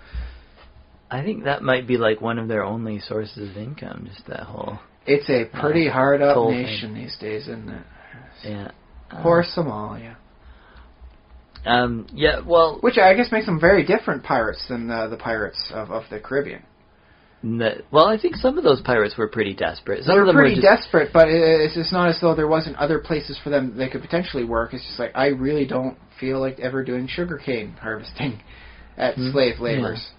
I think that might be one of their only sources of income, just that whole... It's a pretty hard-up nation these days, isn't it? Yeah. Poor Somalia. Well... Which I guess makes them very different pirates than the pirates of the Caribbean. I think some of those pirates were pretty desperate. They were pretty desperate, but it's not as though there wasn't other places for them they could potentially work. It's just I really don't feel like ever doing sugarcane harvesting at slave labors. Yeah.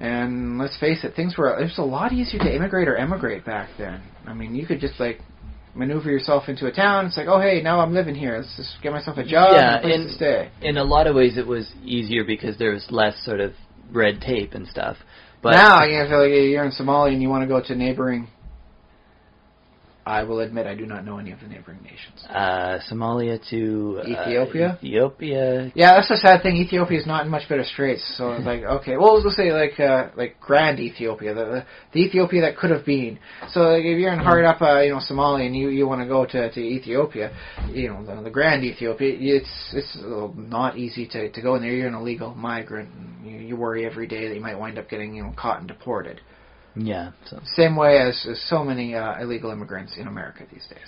And let's face it, it was a lot easier to immigrate or emigrate back then. I mean, you could just maneuver yourself into a town. It's oh hey, now I'm living here. Let's just get myself a job and a place to stay. In a lot of ways, it was easier because there was less sort of red tape and stuff. But now you're in Somalia and you want to go to neighboring. I will admit I do not know any of the neighboring nations. Somalia to... Ethiopia? Ethiopia. Yeah, that's the sad thing. Ethiopia is not in much better straits. So it's okay. Well, let's say Grand Ethiopia, the Ethiopia that could have been. So if you're in hard up, Somalia and you want to go to Ethiopia, the Grand Ethiopia, it's not easy to go in there. You're an illegal migrant. You worry every day that you might wind up getting caught and deported. Yeah. So. Same way as so many illegal immigrants in America these days.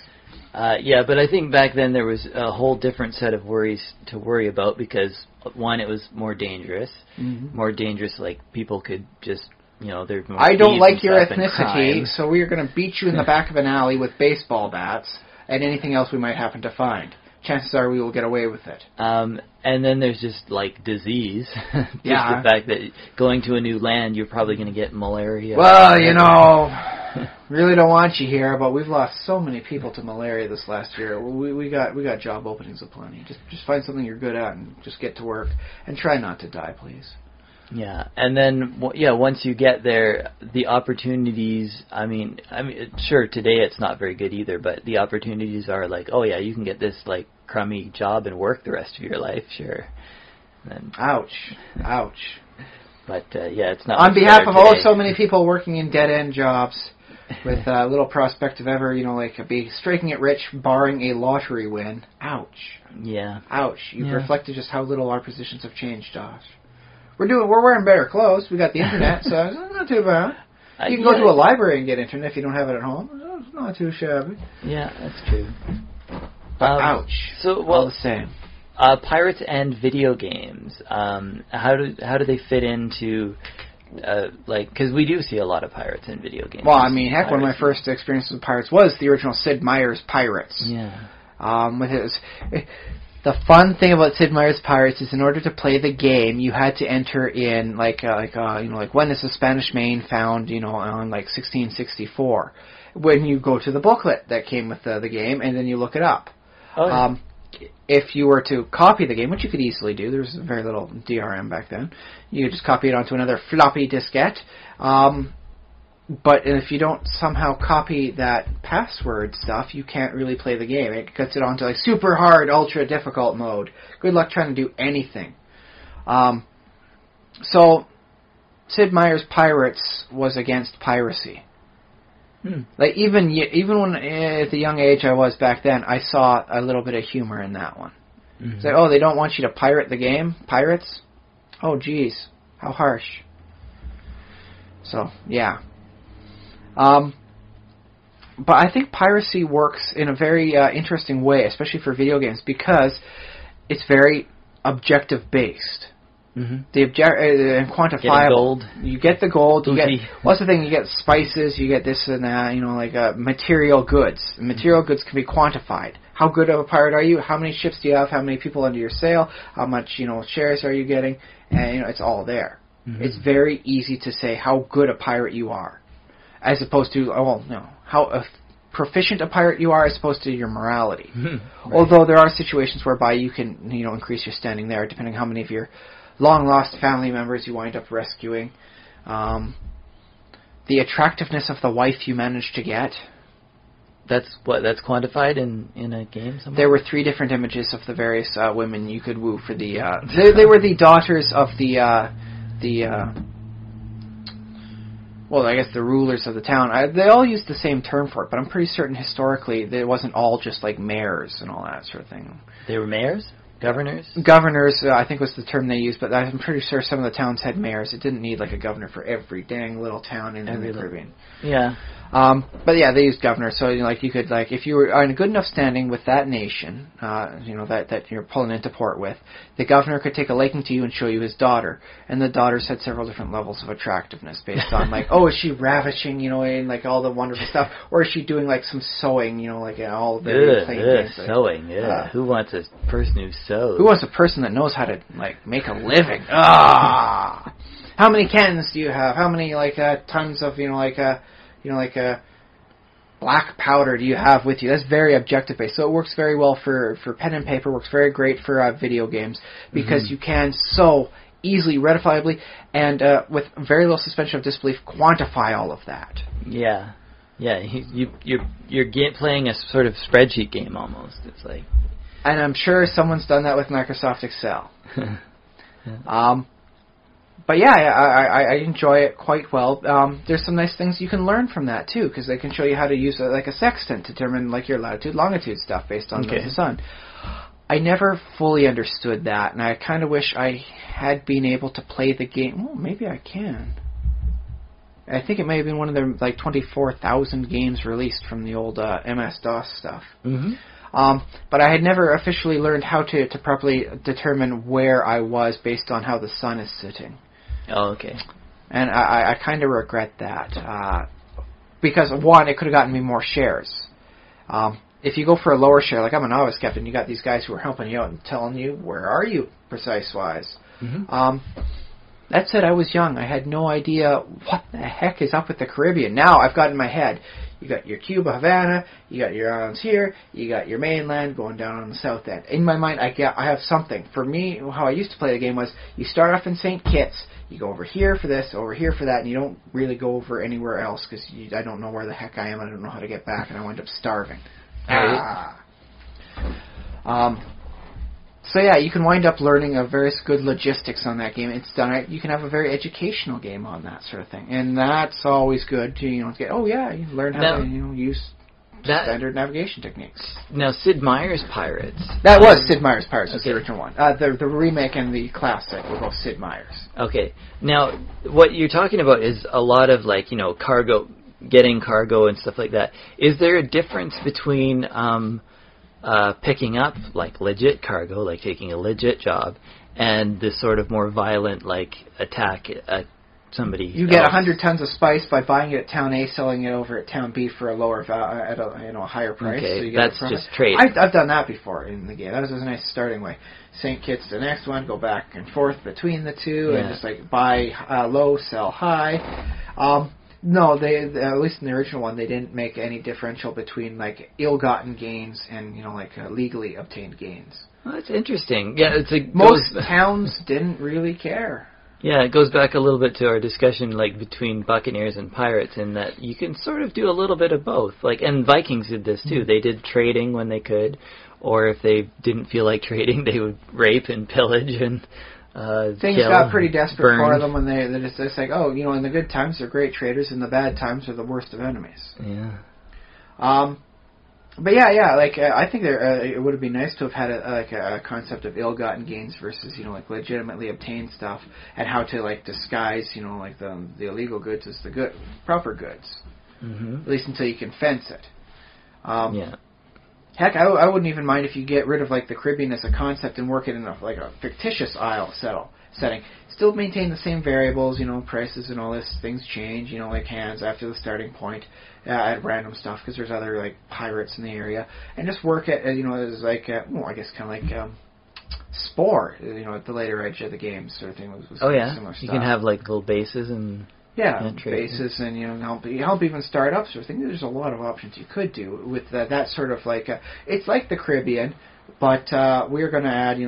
But I think back then there was a whole different set of worries to worry about because, one, it was more dangerous. Mm-hmm. More dangerous, people could just, there's more I don't like your ethnicity, so we're going to beat you in the back of an alley with baseball bats and anything else we might happen to find. chances are we will get away with it. And then there's just, like, disease. Just Yeah. the fact that going to a new land, you're probably going to get malaria. Well, really don't want you here, but we've lost so many people to malaria this last year. We got job openings aplenty. Just find something you're good at and just get to work and try not to die, please. Yeah, and then once you get there, the opportunities. I mean, sure, today it's not very good either, but the opportunities are like, oh yeah, you can get this like crummy job and work the rest of your life, sure. And, ouch. But it's not. On behalf of so many people working in dead end jobs, with little prospect of ever, be striking it rich, barring a lottery win. Ouch. Yeah. Ouch. You've reflected just how little our positions have changed, Josh. We're wearing better clothes. We got the internet, so it's not too bad. You can go to a library and get internet if you don't have it at home. It's not too shabby. Yeah, that's true. Ouch. So, all the same. Pirates and video games. How do they fit into because we do see a lot of pirates in video games. Well, I mean, heck, one of my first experiences with pirates was the original Sid Meier's Pirates. Yeah. The fun thing about Sid Meier's Pirates is in order to play the game, you had to enter in when is the Spanish Main found, on 1664. When you go to the booklet that came with the game, and then you look it up. Oh, yeah. If you were to copy the game, which you could easily do, there was very little DRM back then, you could just copy it onto another floppy diskette. But if you don't somehow copy that password stuff, you can't really play the game. It cuts it onto super hard, ultra difficult mode. Good luck trying to do anything. So Sid Meier's Pirates was against piracy. Even when at the young age I was back then, I saw a little bit of humor in that one. Mm-hmm. It's they don't want you to pirate the game? Pirates? Oh, geez. How harsh. So, yeah. But I think piracy works in a very interesting way, especially for video games, because it's very objective-based. Mm-hmm. And quantifiable. Getting gold. You get the gold. What's the thing? You get spices. You get this and that. Material goods. Material goods can be quantified. How good of a pirate are you? How many ships do you have? How many people under your sail? How much shares are you getting? And it's all there. Mm-hmm. It's very easy to say how good a pirate you are, as opposed to how proficient a pirate you are, as opposed to your morality. Mm-hmm. Right. Although there are situations whereby you can increase your standing there, depending on how many of your long-lost family members you wind up rescuing. The attractiveness of the wife you managed to get. That's quantified in a game somewhere? There were 3 different images of the various women you could woo for the... they were the daughters of the rulers of the town. They all used the same term for it, but I'm pretty certain historically that it wasn't all just mayors and all that sort of thing. They were mayors? Governors? Governors, I think was the term they used, but I'm pretty sure some of the towns had mayors. It didn't need a governor for every dang little town in the Caribbean. Yeah. But yeah, they used governors. So you could if you were in a good enough standing with that nation, that you're pulling into port with, the governor could take a liking to you and show you his daughter. And the daughters had several different levels of attractiveness based on is she ravishing, in all the wonderful stuff, or is she doing some sewing, all the plain things. Sewing. Who wants a person who sews? Who wants a person that knows how to make a living? Ah. How many cannons do you have? How many tons of black powder do you have with you? That's very objective based. So it works very well for pen and paper. Works very great for video games because you can so easily, ratifiably, and with very little suspension of disbelief, quantify all of that. Yeah. You're playing a sort of spreadsheet game almost. It's like. And I'm sure someone's done that with Microsoft Excel. But yeah, I enjoy it quite well. There's some nice things you can learn from that too, because they can show you how to use a sextant to determine your latitude, longitude stuff based on the sun. I never fully understood that, and I kind of wish I had been able to play the game. Well, maybe I can. I think it may have been one of the 24,000 games released from the old MS-DOS stuff. Mm-hmm. But I had never officially learned how to properly determine where I was based on how the sun is sitting. Oh, okay. And I kind of regret that. Because, one, it could have gotten me more shares. if you go for a lower share, like I'm a novice captain, you got these guys who are helping you out and telling you, where are you, precise-wise. Mm-hmm. That said, I was young. I had no idea what the heck is up with the Caribbean. Now I've got in my head, you got your Cuba, Havana, you got your islands here, you got your mainland going down on the south end. In my mind, I have something. For me, how I used to play the game was, you start off in St. Kitts, you go over here for this, over here for that, and you don't really go over anywhere else because I don't know where the heck I am, I don't know how to get back, and I wind up starving. So yeah, you can wind up learning a very good logistics on that game. It's done. You can have a very educational game on that sort of thing, and that's always good to to get. Oh yeah, you learn how to use standard navigation techniques. Now, Sid Meier's Pirates. That was Sid Meier's Pirates. Was the original one. The remake and the classic were both Sid Meier's. Okay. Now, what you're talking about is a lot of cargo, getting cargo and stuff like that. Is there a difference between picking up legit cargo, like taking a legit job, and this sort of more violent attack at somebody? You get 100 tons of spice by buying it at Town A, selling it over at Town B for a lower at a higher price. Okay, so you that's just trade. I've done that before in the game. That was a nice starting way. St. Kitts the next one, go back and forth between the two, and just buy low, sell high. No, they at least in the original one, they didn't make any differential between ill-gotten gains and legally obtained gains. Well, that's interesting. Yeah, most towns didn't really care. Yeah, it goes back a little bit to our discussion between Buccaneers and Pirates, in that you can sort of do a little bit of both. And Vikings did this too. They did trading when they could, or if they didn't feel like trading, they would rape and pillage and. Things got pretty desperate for them when they're just in the good times they're great traders, and the bad times are the worst of enemies. Yeah. But I think it would have been nice to have had a concept of ill-gotten gains versus legitimately obtained stuff, and how to disguise the illegal goods as the good proper goods. Mm-hmm. At least until you can fence it. Yeah. Heck, I wouldn't even mind if you get rid of the Caribbean as a concept and work it in a fictitious isle setting. Still maintain the same variables, prices and all this. Things change, hands after the starting point at random stuff because there's other pirates in the area, and just work it as I guess kind of Spore, at the later edge of the game sort of thing. Was similar stuff. You can have little bases and. Yeah, bases and help even startups or things. There's a lot of options you could do with that sort of it's like the Caribbean, but we're going to add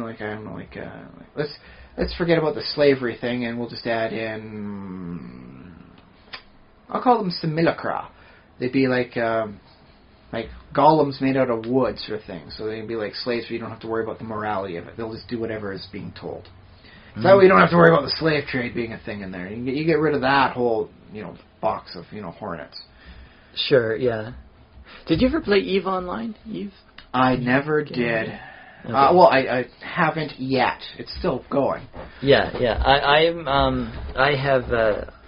let's forget about the slavery thing and we'll just add in I'll call them simulacra. They'd be like golems made out of wood sort of thing. So they'd be like slaves, so you don't have to worry about the morality of it. They'll just do whatever is being told. So that way you don't have to worry about the slave trade being a thing in there. You get rid of that whole, box of, hornets. Sure, yeah. Did you ever play EVE Online? EVE? I never did. Okay. I haven't yet. It's still going. Yeah.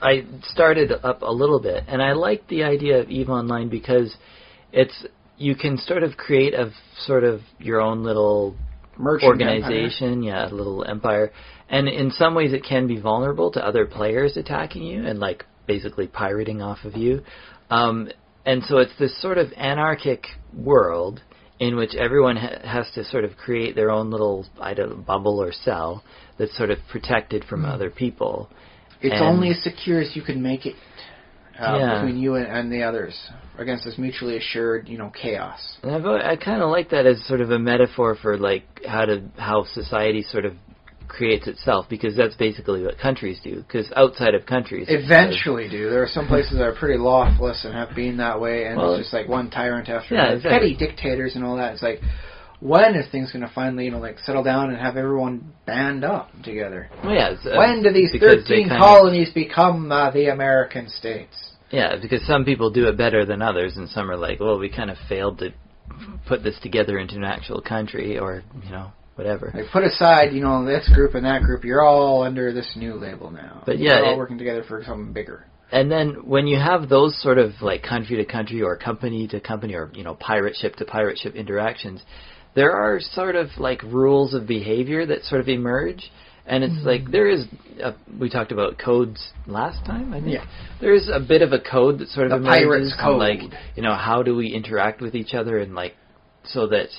I started up a little bit, and I like the idea of EVE Online because you can sort of create your own little merchant organization, a little empire. And in some ways it can be vulnerable to other players attacking you and basically pirating off of you. And so it's this sort of anarchic world in which everyone has to sort of create their own little bubble or cell that's sort of protected from other people. It's only as secure as you can make it between you and the others against this mutually assured, chaos. And I kind of like that as sort of a metaphor for how society sort of creates itself, because that's basically what countries do. Because outside of countries, eventually do. There are some places that are pretty lawless and have been that way, and it's just one tyrant after another. Exactly. Petty dictators and all that. It's when are things going to finally, settle down and have everyone band up together? Well, yeah. When do these 13 colonies become the American states? Yeah, because some people do it better than others, and some are we kind of failed to put this together into an actual country, or whatever. Put aside, this group and that group, you're all under this new label now. But you're all working together for something bigger. And then when you have those sort of country to country or company to company or pirate ship to pirate ship interactions, there are sort of rules of behavior that sort of emerge. And it's there is we talked about codes last time, I think. Yeah. There is a bit of a code that sort of emerges. Pirate's code. How do we interact with each other and so that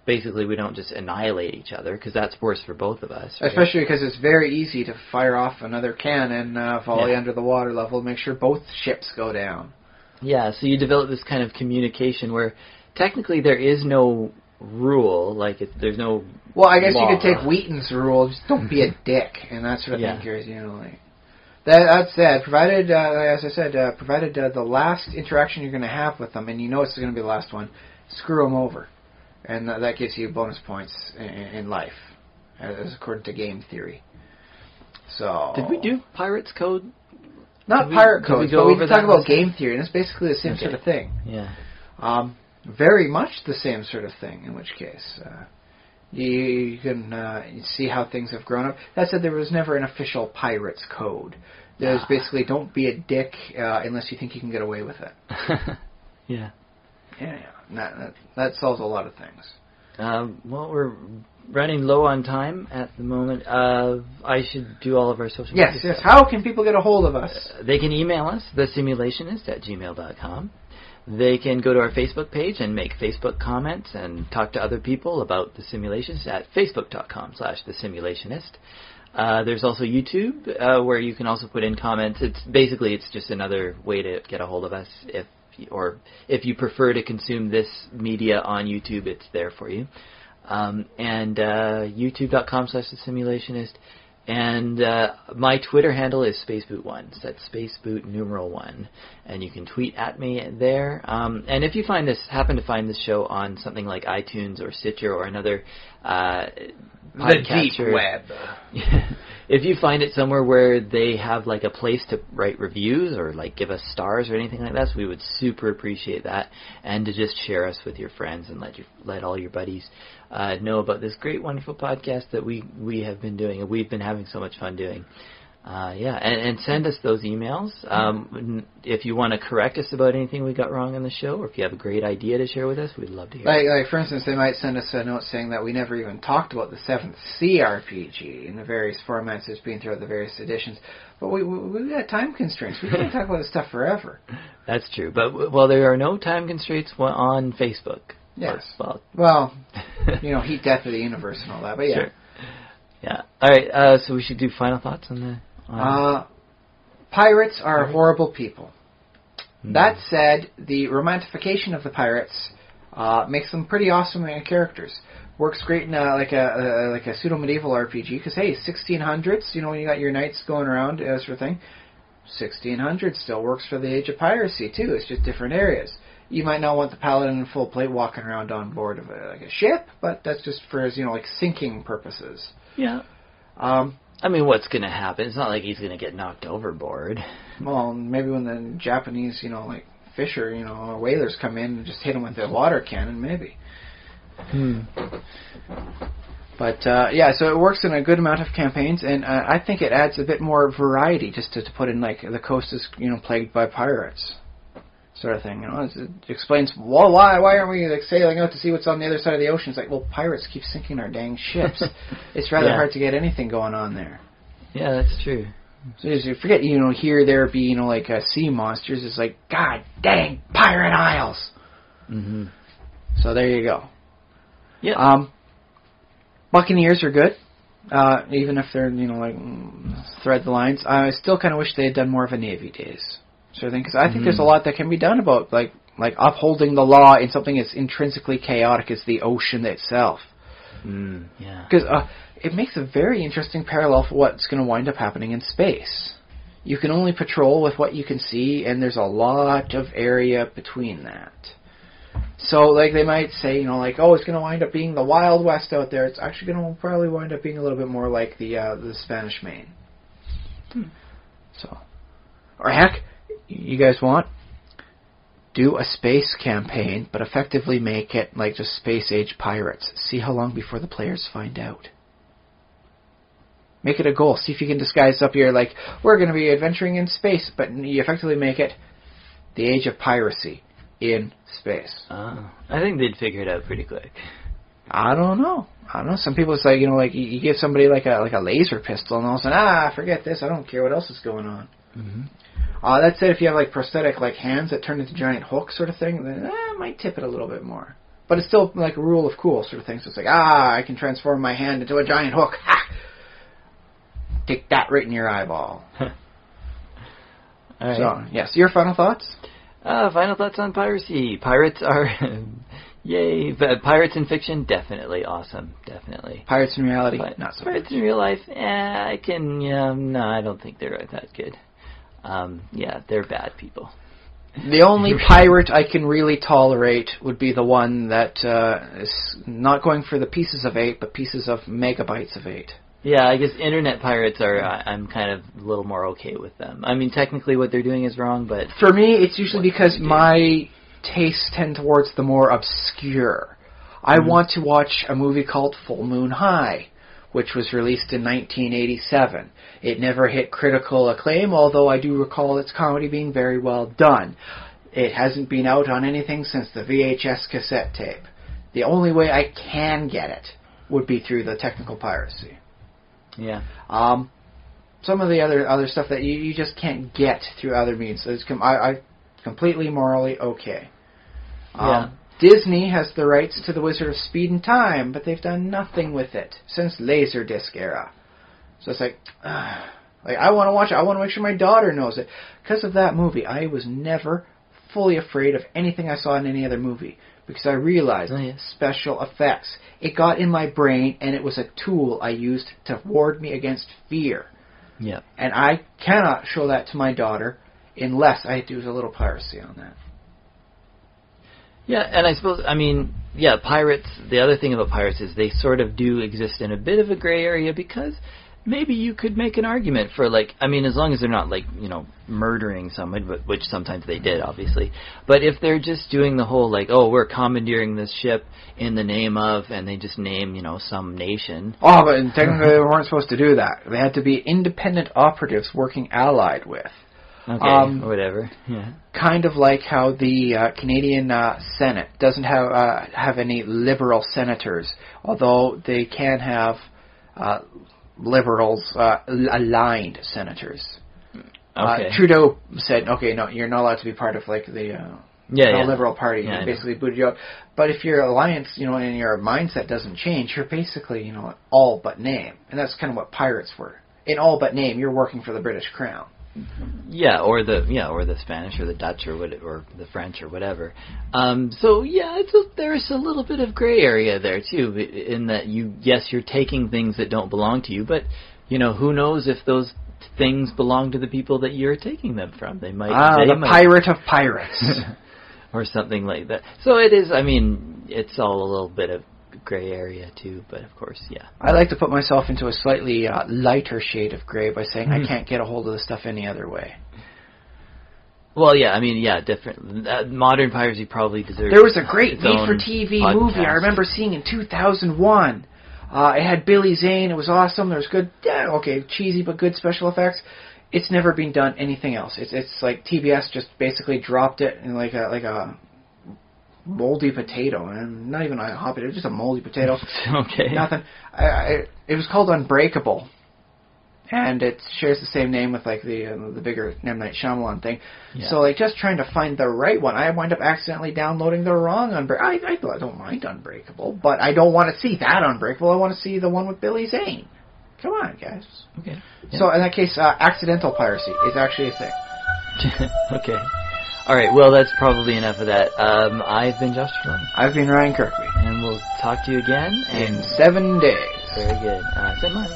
basically we don't just annihilate each other, because that's worse for both of us. Right? Especially because it's very easy to fire off another cannon volley under the water level to make sure both ships go down. Yeah, so you develop this kind of communication where technically there is no rule, like there's no Well, I guess law. you could take Wheaton's rule, just don't be a dick, and that sort of thing carries, like... That said, provided, as I said, provided the last interaction you're going to have with them, and you know it's going to be the last one, screw them over. And that gives you bonus points in life, as according to game theory. So... Did we do Pirates Code? Not Pirate Code, but we can talk about game theory, and it's basically the same sort of thing. Yeah. Very much the same sort of thing, in which case... You can see how things have grown up. That said, there was never an official pirates code. There's basically don't be a dick unless you think you can get away with it. Yeah. That solves a lot of things. Well, we're running low on time at the moment. I should do all of our social media Yes. How can people get a hold of us? They can email us, thesimulationist@gmail.com. They can go to our Facebook page and make Facebook comments and talk to other people about The Simulationist at facebook.com/thesimulationist. There's also YouTube, where you can also put in comments. It's just another way to get a hold of us. If you prefer to consume this media on YouTube, it's there for you. And youtube.com/thesimulationist. And my Twitter handle is SpaceBoot1. So that's SpaceBoot1. And you can tweet at me there. And if you happen to find this show on something like iTunes or Stitcher or another the deep web. If you find it somewhere where they have like a place to write reviews or like give us stars or anything like that, so we would super appreciate that. And to just share us with your friends and let all your buddies know about this great, wonderful podcast that we have been doing and we've been having so much fun doing. And send us those emails. If you want to correct us about anything we got wrong on the show, or if you have a great idea to share with us, we'd love to hear it. Like, for instance, they might send us a note saying that we never even talked about the 7th Sea RPG in the various formats it's been throughout the various editions. But we've got time constraints. We can't talk about this stuff forever. That's true. But, there are no time constraints on Facebook. Yes. Well, heat, death of the universe and all that, but yeah. Sure. Yeah. All right, so we should do final thoughts on the... Pirates are horrible people. That said, the romantification of the pirates makes them pretty awesome characters. Works great in like a pseudo-medieval RPG, because, hey, 1600s, when you got your knights going around, sort of thing, 1600s still works for the age of piracy, too. It's just different areas. You might not want the paladin in full plate walking around on board of a ship, but that's just for, like sinking purposes. Yeah. What's going to happen? It's not like he's going to get knocked overboard. Well, maybe when the Japanese, like fisher, or whalers come in and just hit him with a water cannon, maybe. But, so it works in a good amount of campaigns, and I think it adds a bit more variety just to put in, like, the coast is, plagued by pirates. Sort of thing, It explains, well, why aren't we like sailing out to see what's on the other side of the ocean? It's like, well, pirates keep sinking our dang ships. It's rather hard to get anything going on there. Yeah, that's true. So you forget, here there be, like sea monsters. It's like, god dang, pirate isles. Mm-hmm. So there you go. Yeah. Buccaneers are good, even if they're like thread the lines. I still kind of wish they had done more of a Navy Days. Sort of thing, because I think there's a lot that can be done about like upholding the law in something as intrinsically chaotic as the ocean itself. Yeah. Because it makes a very interesting parallel for what's going to wind up happening in space. You can only patrol with what you can see, and there's a lot of area between that. So, like, they might say, it's going to wind up being the Wild West out there. It's actually going to probably wind up being a little bit more like the Spanish Main. So, or heck, you guys want? Do a space campaign, but effectively make it like just space-age pirates. See how long before the players find out. Make it a goal. See if you can disguise up here like, we're going to be adventuring in space, but you effectively make it the age of piracy in space. I think they'd figure it out pretty quick. I don't know. Some people, it's like, you give somebody like a laser pistol and all of a sudden, forget this, I don't care what else is going on. Mm-hmm. That said, if you have like prosthetic like hands that turn into giant hooks sort of thing, then it might tip it a little bit more. But it's still like a rule of cool sort of thing. So it's like, I can transform my hand into a giant hook. Ha! Take that right in your eyeball. All right. So, yes, your final thoughts? Final thoughts on piracy. Pirates are... Yay. But pirates in fiction, definitely awesome. Definitely. Pirates in reality, not so Pirates much. in real life, I don't think they're that good. They're bad people. The only pirate I can really tolerate would be the one that is not going for the pieces of 8, but pieces of megabytes of 8. Yeah, I guess internet pirates are, I'm kind of a little more okay with them. I mean, technically what they're doing is wrong, but... For me, it's usually because my tastes tend towards the more obscure. I want to watch a movie called Full Moon High, which was released in 1987. It never hit critical acclaim, although I do recall its comedy being very well done. It hasn't been out on anything since the VHS cassette tape. The only way I can get it would be through the technical piracy. Yeah. Some of the other stuff that you just can't get through other means. So I completely morally okay. Disney has the rights to The Wizard of Speed and Time, but they've done nothing with it since Laserdisc era. So it's like I want to watch it. I want to make sure my daughter knows it. Because of that movie, I was never fully afraid of anything I saw in any other movie. Because I realized special effects. It got in my brain, and it was a tool I used to ward me against fear. Yeah. And I cannot show that to my daughter unless I do a little piracy on that. Yeah, and I suppose, pirates, the other thing about pirates is they sort of do exist in a bit of a gray area because maybe you could make an argument for, as long as they're not, murdering someone, which sometimes they did, obviously. But if they're just doing the whole, we're commandeering this ship in the name of, and they just name, some nation. Oh, but technically they weren't supposed to do that. They had to be independent operatives working allied with. Okay, whatever. Yeah. Kind of like how the Canadian Senate doesn't have any liberal senators, although they can have liberals aligned senators. Okay. Trudeau said, "Okay, no, you're not allowed to be part of the Liberal Party. Yeah, basically booted you out." But if your alliance, and your mindset doesn't change, you're basically, all but name, and that's kind of what pirates were. In all but name, you're working for the British Crown. Yeah, or the Spanish or the Dutch or the French or whatever. There's a little bit of gray area there too, in that you're taking things that don't belong to you, but who knows if those things belong to the people that you're taking them from? They might. Pirate of pirates, or something like that. So it is. It's all a little bit of gray area too, but of course, yeah. I like to put myself into a slightly lighter shade of gray by saying I can't get a hold of the stuff any other way. Well, yeah, different. Modern piracy probably deserves. There was a great made-for-TV movie I remember seeing in 2001. It had Billy Zane. It was awesome. There was good, cheesy but good special effects. It's never been done anything else. It's like TBS just basically dropped it in like a moldy potato, and not even a hot potato, just a moldy potato. Okay. Nothing. It was called Unbreakable, and it shares the same name with the bigger M. Night Shyamalan thing. Yeah. So just trying to find the right one, I wind up accidentally downloading the wrong Unbreakable. I don't mind Unbreakable, but I don't want to see that Unbreakable. I want to see the one with Billy Zane. Come on, guys. Okay. Yeah. So in that case, accidental piracy is actually a thing. Okay. All right, well, that's probably enough of that. I've been Josh Trelawney. I've been Ryan Kirkby. And we'll talk to you again in 7 days. Very good. Send money.